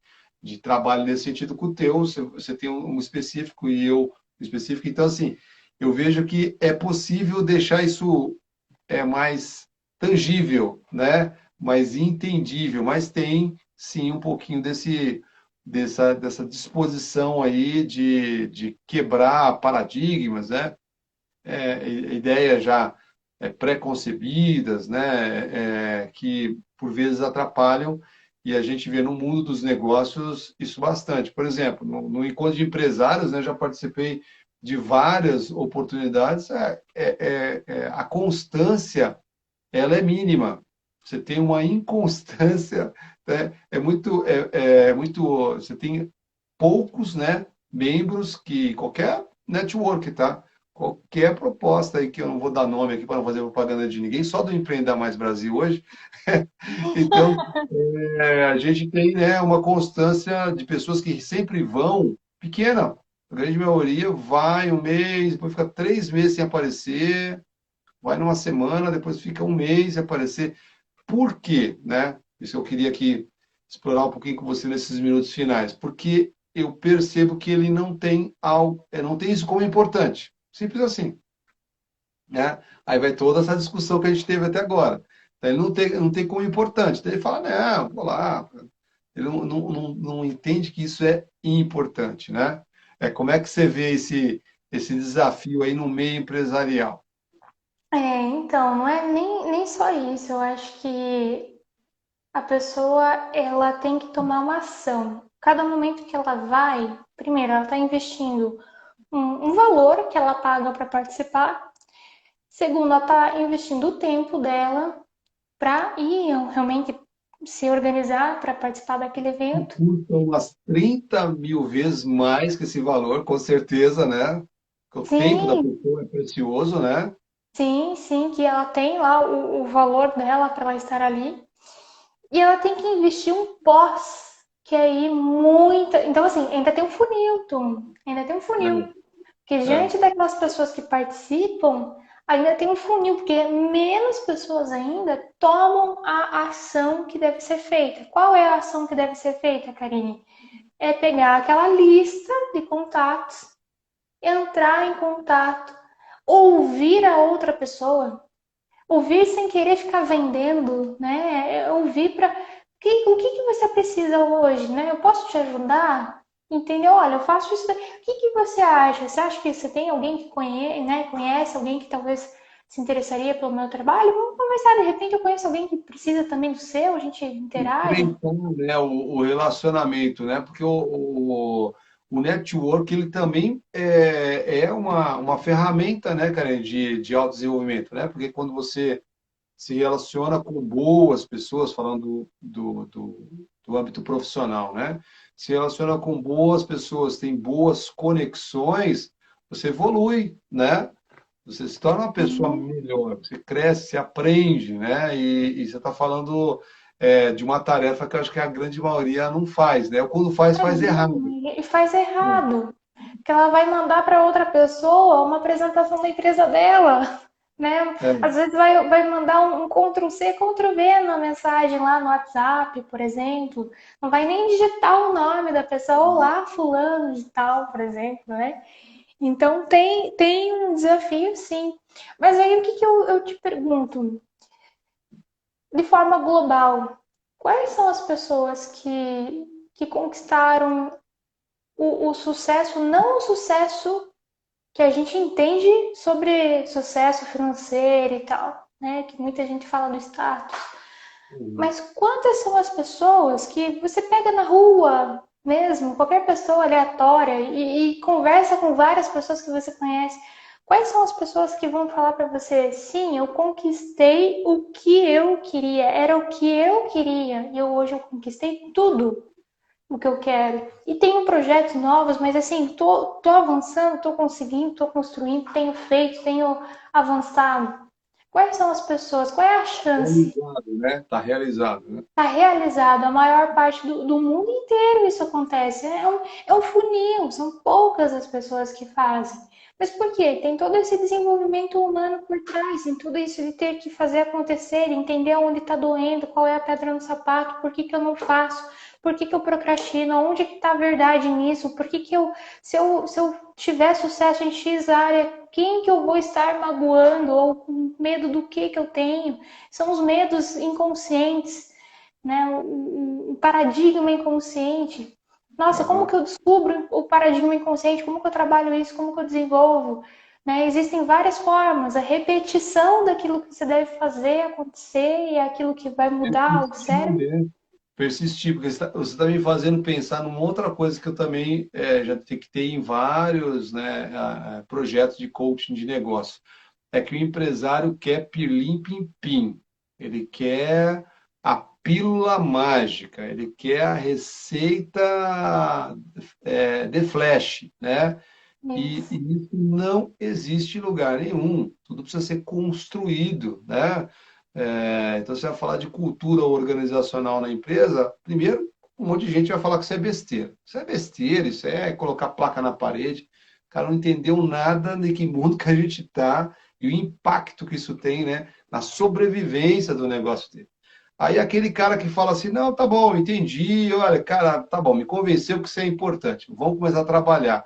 Speaker 1: trabalho nesse sentido com o teu. Você tem um específico e eu um específico. Então, assim, eu vejo que é possível deixar isso mais tangível, né? Mais entendível, mas tem sim um pouquinho dessa disposição aí de quebrar paradigmas, né? A ideia já pré-concebidas, né, que por vezes atrapalham, e a gente vê no mundo dos negócios isso bastante. Por exemplo, no encontro de empresários, né, já participei de várias oportunidades, a constância ela é mínima. Você tem uma inconstância, né? Você tem poucos, né, membros que qualquer network, tá? Qualquer proposta aí que eu não vou dar nome aqui para não fazer propaganda de ninguém, só do Empreenda Mais Brasil hoje. Então, a gente tem, né, uma constância de pessoas que sempre vão, pequena. A grande maioria vai um mês, depois fica 3 meses sem aparecer, vai numa semana, depois fica um mês sem aparecer. Por quê, né? Isso eu queria aqui explorar um pouquinho com você nesses minutos finais. Porque eu percebo que ele não tem algo, não tem isso como importante. Simples assim, né? Aí vai toda essa discussão que a gente teve até agora. Então, ele não tem como importante. Então ele fala, não, vou lá. Ele não entende que isso é importante, né? Como é que você vê esse desafio aí no meio empresarial?
Speaker 2: Então, não é nem só isso. Eu acho que a pessoa ela tem que tomar uma ação. Cada momento que ela vai, primeiro, ela está investindo um valor que ela paga para participar. Segundo, ela está investindo o tempo dela para ir realmente se organizar para participar daquele evento.
Speaker 1: Custa umas 30 mil vezes mais que esse valor, com certeza, né? O tempo da
Speaker 2: Sim,
Speaker 1: pessoa é precioso, né?
Speaker 2: sim, que ela tem lá o valor dela para ela estar ali. E ela tem que investir um pós, que aí muita. Então, assim, ainda tem um funil, Tom. Ainda tem um funil. Porque
Speaker 1: É.
Speaker 2: diante daquelas pessoas que participam, ainda tem um funil, porque menos pessoas ainda tomam a ação que deve ser feita. Qual é a ação que deve ser feita, Karine? É pegar aquela lista de contatos, entrar em contato, ouvir a outra pessoa, ouvir sem querer ficar vendendo, né? Ouvir para o que que você precisa hoje, né? Eu posso te ajudar? Entendeu? Olha, eu faço isso. O que que você acha? Você acha que você tem alguém que conhece, né? Conhece alguém que talvez se interessaria pelo meu trabalho? Vamos conversar. De repente eu conheço alguém que precisa também do seu, a gente interage.
Speaker 1: Estreitar, né, o relacionamento, né? Porque o network ele também é uma ferramenta, né, cara, de autodesenvolvimento, né? Porque quando você se relaciona com boas pessoas, falando do âmbito profissional, né? Se relaciona com boas pessoas, tem boas conexões, você evolui, né? Você se torna uma pessoa melhor, você cresce, você aprende, né? E você está falando de uma tarefa que eu acho que a grande maioria não faz, né? Ou quando faz, faz errado.
Speaker 2: E faz errado. Que ela vai mandar para outra pessoa uma apresentação da empresa dela, né?
Speaker 1: É,
Speaker 2: Às vezes vai mandar um Ctrl+C, Ctrl+V na mensagem lá no WhatsApp, por exemplo. Não vai nem digitar o nome da pessoa, olá, fulano de tal, por exemplo, né? Então tem um desafio, sim. Mas aí o que, que eu te pergunto? De forma global, quais são as pessoas que conquistaram o sucesso, não o sucesso que a gente entende sobre sucesso financeiro e tal, né? Que muita gente fala do status.
Speaker 1: uhum.
Speaker 2: Mas quantas são as pessoas que você pega na rua mesmo, qualquer pessoa aleatória, e conversa com várias pessoas que você conhece? Quais são as pessoas que vão falar para você, sim, eu conquistei o que eu queria, era o que eu queria, e hoje eu conquistei tudo o que eu quero. E tenho projetos novos, mas assim, tô avançando, tô conseguindo, tô construindo, tenho feito, tenho avançado. Quais são as pessoas? Qual é a chance?
Speaker 1: Realizado, né? Está realizado, né?
Speaker 2: Está realizado. A maior parte do mundo inteiro isso acontece. É um funil, são poucas as pessoas que fazem. Mas por quê? Tem todo esse desenvolvimento humano por trás, tem tudo isso de ter que fazer acontecer, entender onde está doendo, qual é a pedra no sapato, por que, que eu não faço, por que, que eu procrastino, onde que está a verdade nisso, por que, que se eu tiver sucesso em X área, quem que eu vou estar magoando ou com medo do que eu tenho? São os medos inconscientes, né? O paradigma inconsciente. Nossa, como
Speaker 1: Aham.
Speaker 2: que eu descubro o paradigma inconsciente? Como que eu trabalho isso? Como que eu desenvolvo? né? Existem várias formas, a repetição daquilo que você deve fazer acontecer e é aquilo que vai mudar o
Speaker 1: Persistir,
Speaker 2: cérebro.
Speaker 1: né? Persistir, porque você tá me fazendo pensar numa outra coisa que eu também já detectei em vários, né, projetos de coaching de negócio. É que o empresário quer pirlim-pim-pim. Ele quer a pílula mágica, ele quer a receita de flash, né?
Speaker 2: Isso.
Speaker 1: E isso não existe em lugar nenhum. Tudo precisa ser construído, né? Então, você vai falar de cultura organizacional na empresa, primeiro, um monte de gente vai falar que isso é besteira. Isso é besteira, isso é colocar placa na parede. O cara não entendeu nada de que mundo que a gente está e o impacto que isso tem, né, na sobrevivência do negócio dele. Aí aquele cara que fala assim, não, tá bom, entendi, olha, cara, tá bom, me convenceu que isso é importante, vamos começar a trabalhar.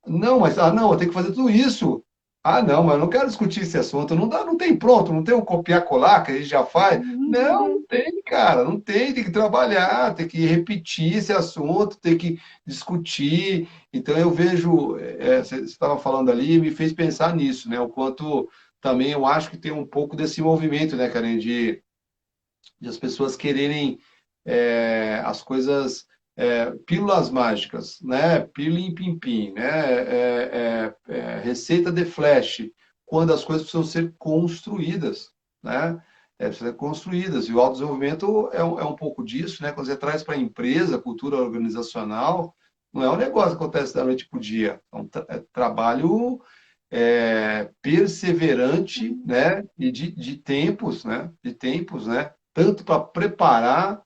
Speaker 1: Não, mas não, eu tenho que fazer tudo isso. Ah, não, mas eu não quero discutir esse assunto. Não dá, não tem pronto, não tem um copiar-colar que a gente já faz. Não, não tem, cara, não tem que trabalhar, tem que repetir esse assunto, tem que discutir. Então eu vejo, você estava falando ali, me fez pensar nisso, né? O quanto também eu acho que tem um pouco desse movimento, né, Karen, de as pessoas quererem as coisas, pílulas mágicas, né? Pilim-pim-pim, né? Receita de flash, quando as coisas precisam ser construídas, né? Precisam ser construídas. E o autodesenvolvimento é um pouco disso, né? Quando você traz para a empresa, cultura organizacional, não é um negócio que acontece da noite para o dia. É um trabalho perseverante, né? E de tempos, né? De tempos, né? Tanto para preparar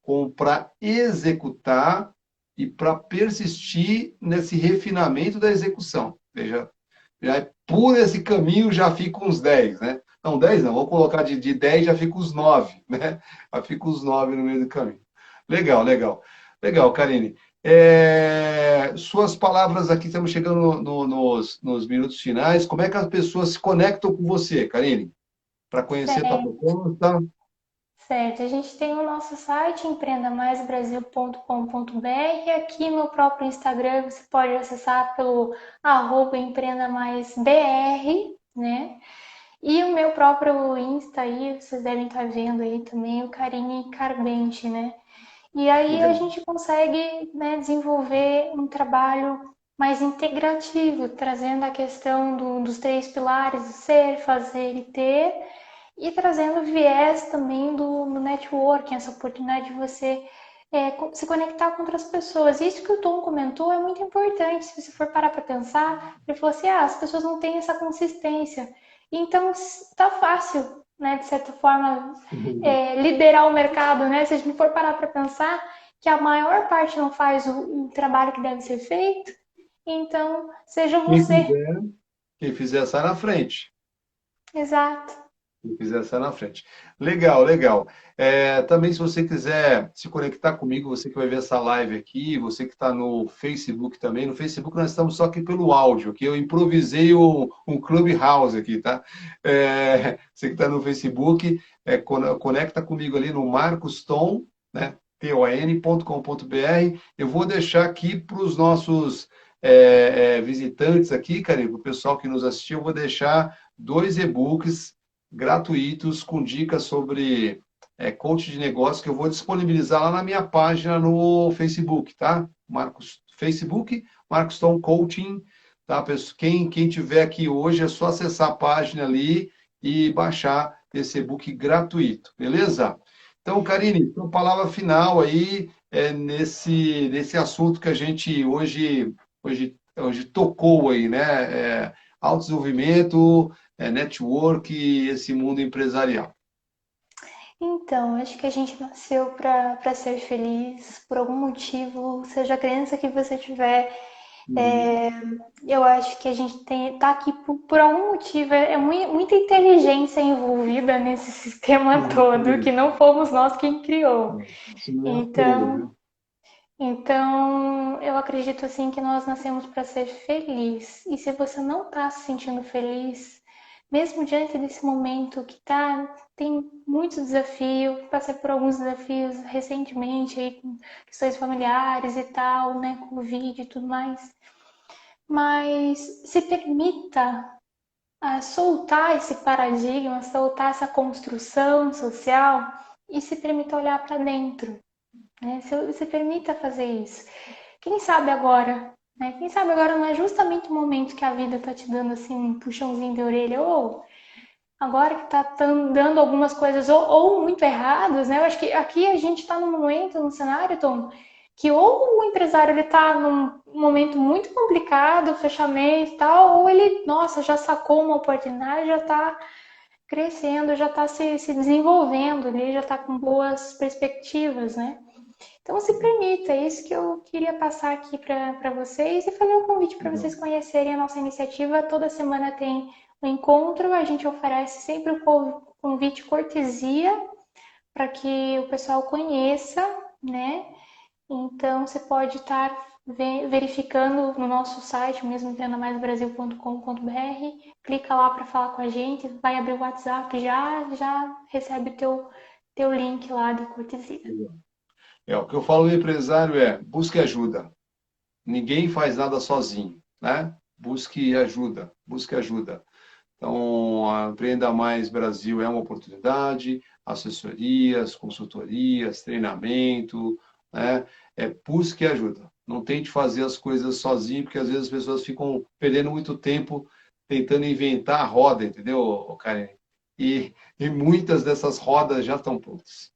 Speaker 1: como para executar e para persistir nesse refinamento da execução. Veja, já por esse caminho já fica uns 10, né? Não, 10 não, vou colocar de 10 já fica os 9, né? Já fica os 9 no meio do caminho. Legal, legal. Legal, Karine. Suas palavras aqui, estamos chegando nos minutos finais. Como é que as pessoas se conectam com você, Karine? Para conhecer a tua
Speaker 2: Certo,
Speaker 1: proposta?
Speaker 2: certo. A gente tem o nosso site empreendamaisbrasil.com.br. Aqui no próprio Instagram você pode acessar pelo @empreendamaisbr, né? E o meu próprio Insta aí, vocês devem estar vendo aí também, o Karine Carbente, né? E aí a
Speaker 1: Legal.
Speaker 2: gente consegue, né, desenvolver um trabalho mais integrativo, trazendo a questão dos três pilares, do ser, fazer e ter, e trazendo viés também do networking, essa oportunidade de você se conectar com outras pessoas. Isso que o Tom comentou é muito importante, se você for parar para pensar, ele falou assim, as pessoas não têm essa consistência. Então, está fácil, né, de certa forma, liderar o mercado, né? Se a gente for parar para pensar que a maior parte não faz o trabalho que deve ser feito, então seja
Speaker 1: Quem
Speaker 2: você.
Speaker 1: fizer, quem fizer sai na frente.
Speaker 2: Exato.
Speaker 1: Quem fizer sai na frente. Legal, legal. Também, se você quiser se conectar comigo, você que vai ver essa live aqui, você que está no Facebook também. No Facebook nós estamos só aqui pelo áudio, que eu improvisei um Clubhouse aqui, tá? Você que está no Facebook, conecta comigo ali no Marcos Tom, né? ton.com.br. Eu vou deixar aqui para os nossos visitantes aqui, cara, para o pessoal que nos assistiu, eu vou deixar dois e-books gratuitos com dicas sobre coach de negócio que eu vou disponibilizar lá na minha página no Facebook, tá? Facebook, Marcos Tom Coaching, tá? Quem tiver aqui hoje é só acessar a página ali e baixar esse e-book gratuito, beleza? Então, Karine, uma palavra final aí nesse assunto que a gente hoje tocou aí, né? Autodesenvolvimento, network e esse mundo empresarial.
Speaker 2: Então, acho que a gente nasceu para ser feliz por algum motivo, seja a crença que você tiver.
Speaker 1: Uhum.
Speaker 2: É, eu acho que a gente tá aqui por algum motivo. Muita inteligência envolvida nesse sistema todo, que não fomos nós quem criou.
Speaker 1: Isso não é à toa,
Speaker 2: Então,
Speaker 1: né?
Speaker 2: Então, eu acredito assim que nós nascemos para ser feliz. E se você não está se sentindo feliz, mesmo diante desse momento que tem muitos desafios, passei por alguns desafios recentemente aí com questões familiares e tal, né, Covid e tudo mais. Mas se permita, a soltar esse paradigma, soltar essa construção social e se permita olhar para dentro, né? Se permita fazer isso. Quem sabe agora, né? Quem sabe agora não é justamente o momento que a vida tá te dando assim um puxãozinho de orelha, ou agora que tá dando algumas coisas ou muito erradas, né? Eu acho que aqui a gente está num momento, num cenário, Tom, que ou o empresário ele tá num momento muito complicado, fechamento e tal, ou ele, nossa, já sacou uma oportunidade, já está crescendo, já está se desenvolvendo, ele já está com boas perspectivas, né? Então se permita, é isso que eu queria passar aqui para vocês e fazer um convite para vocês conhecerem a nossa iniciativa. Toda semana tem um encontro, a gente oferece sempre o convite cortesia para que o pessoal conheça, né? Então você pode estar verificando no nosso site, mesmo empreendamaisbrasil.com.br, clica lá para falar com a gente, vai abrir o WhatsApp já recebe o teu link lá de cortesia.
Speaker 1: O que eu falo ao empresário é, busque ajuda. Ninguém faz nada sozinho, né? Busque ajuda, busque ajuda. Então, a Empreenda Mais Brasil é uma oportunidade, assessorias, consultorias, treinamento, né? Busque ajuda. Não tente fazer as coisas sozinho, porque às vezes as pessoas ficam perdendo muito tempo tentando inventar a roda, entendeu, Karen? E muitas dessas rodas já estão prontas.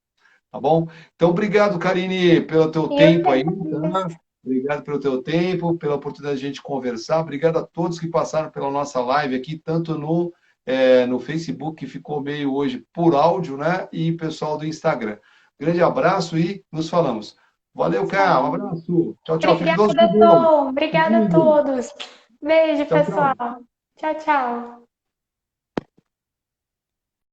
Speaker 1: Tá bom? Então, obrigado, Karine, pelo teu
Speaker 2: Eu
Speaker 1: tempo
Speaker 2: que
Speaker 1: aí,
Speaker 2: agradeço.
Speaker 1: tá? Obrigado pelo teu tempo, pela oportunidade de a gente conversar. Obrigado a todos que passaram pela nossa live aqui, tanto no Facebook, que ficou meio hoje por áudio, né? E pessoal do Instagram. Grande abraço e nos falamos. Valeu,
Speaker 2: Isso
Speaker 1: cara. Um
Speaker 2: aí.
Speaker 1: abraço. Tchau, tchau. Fique todos com
Speaker 2: Obrigada,
Speaker 1: Deus.
Speaker 2: Tom.
Speaker 1: Se
Speaker 2: Obrigada a
Speaker 1: cuidem.
Speaker 2: todos. Beijo,
Speaker 1: Tchau,
Speaker 2: pessoal.
Speaker 1: tchau.
Speaker 2: Tchau, tchau.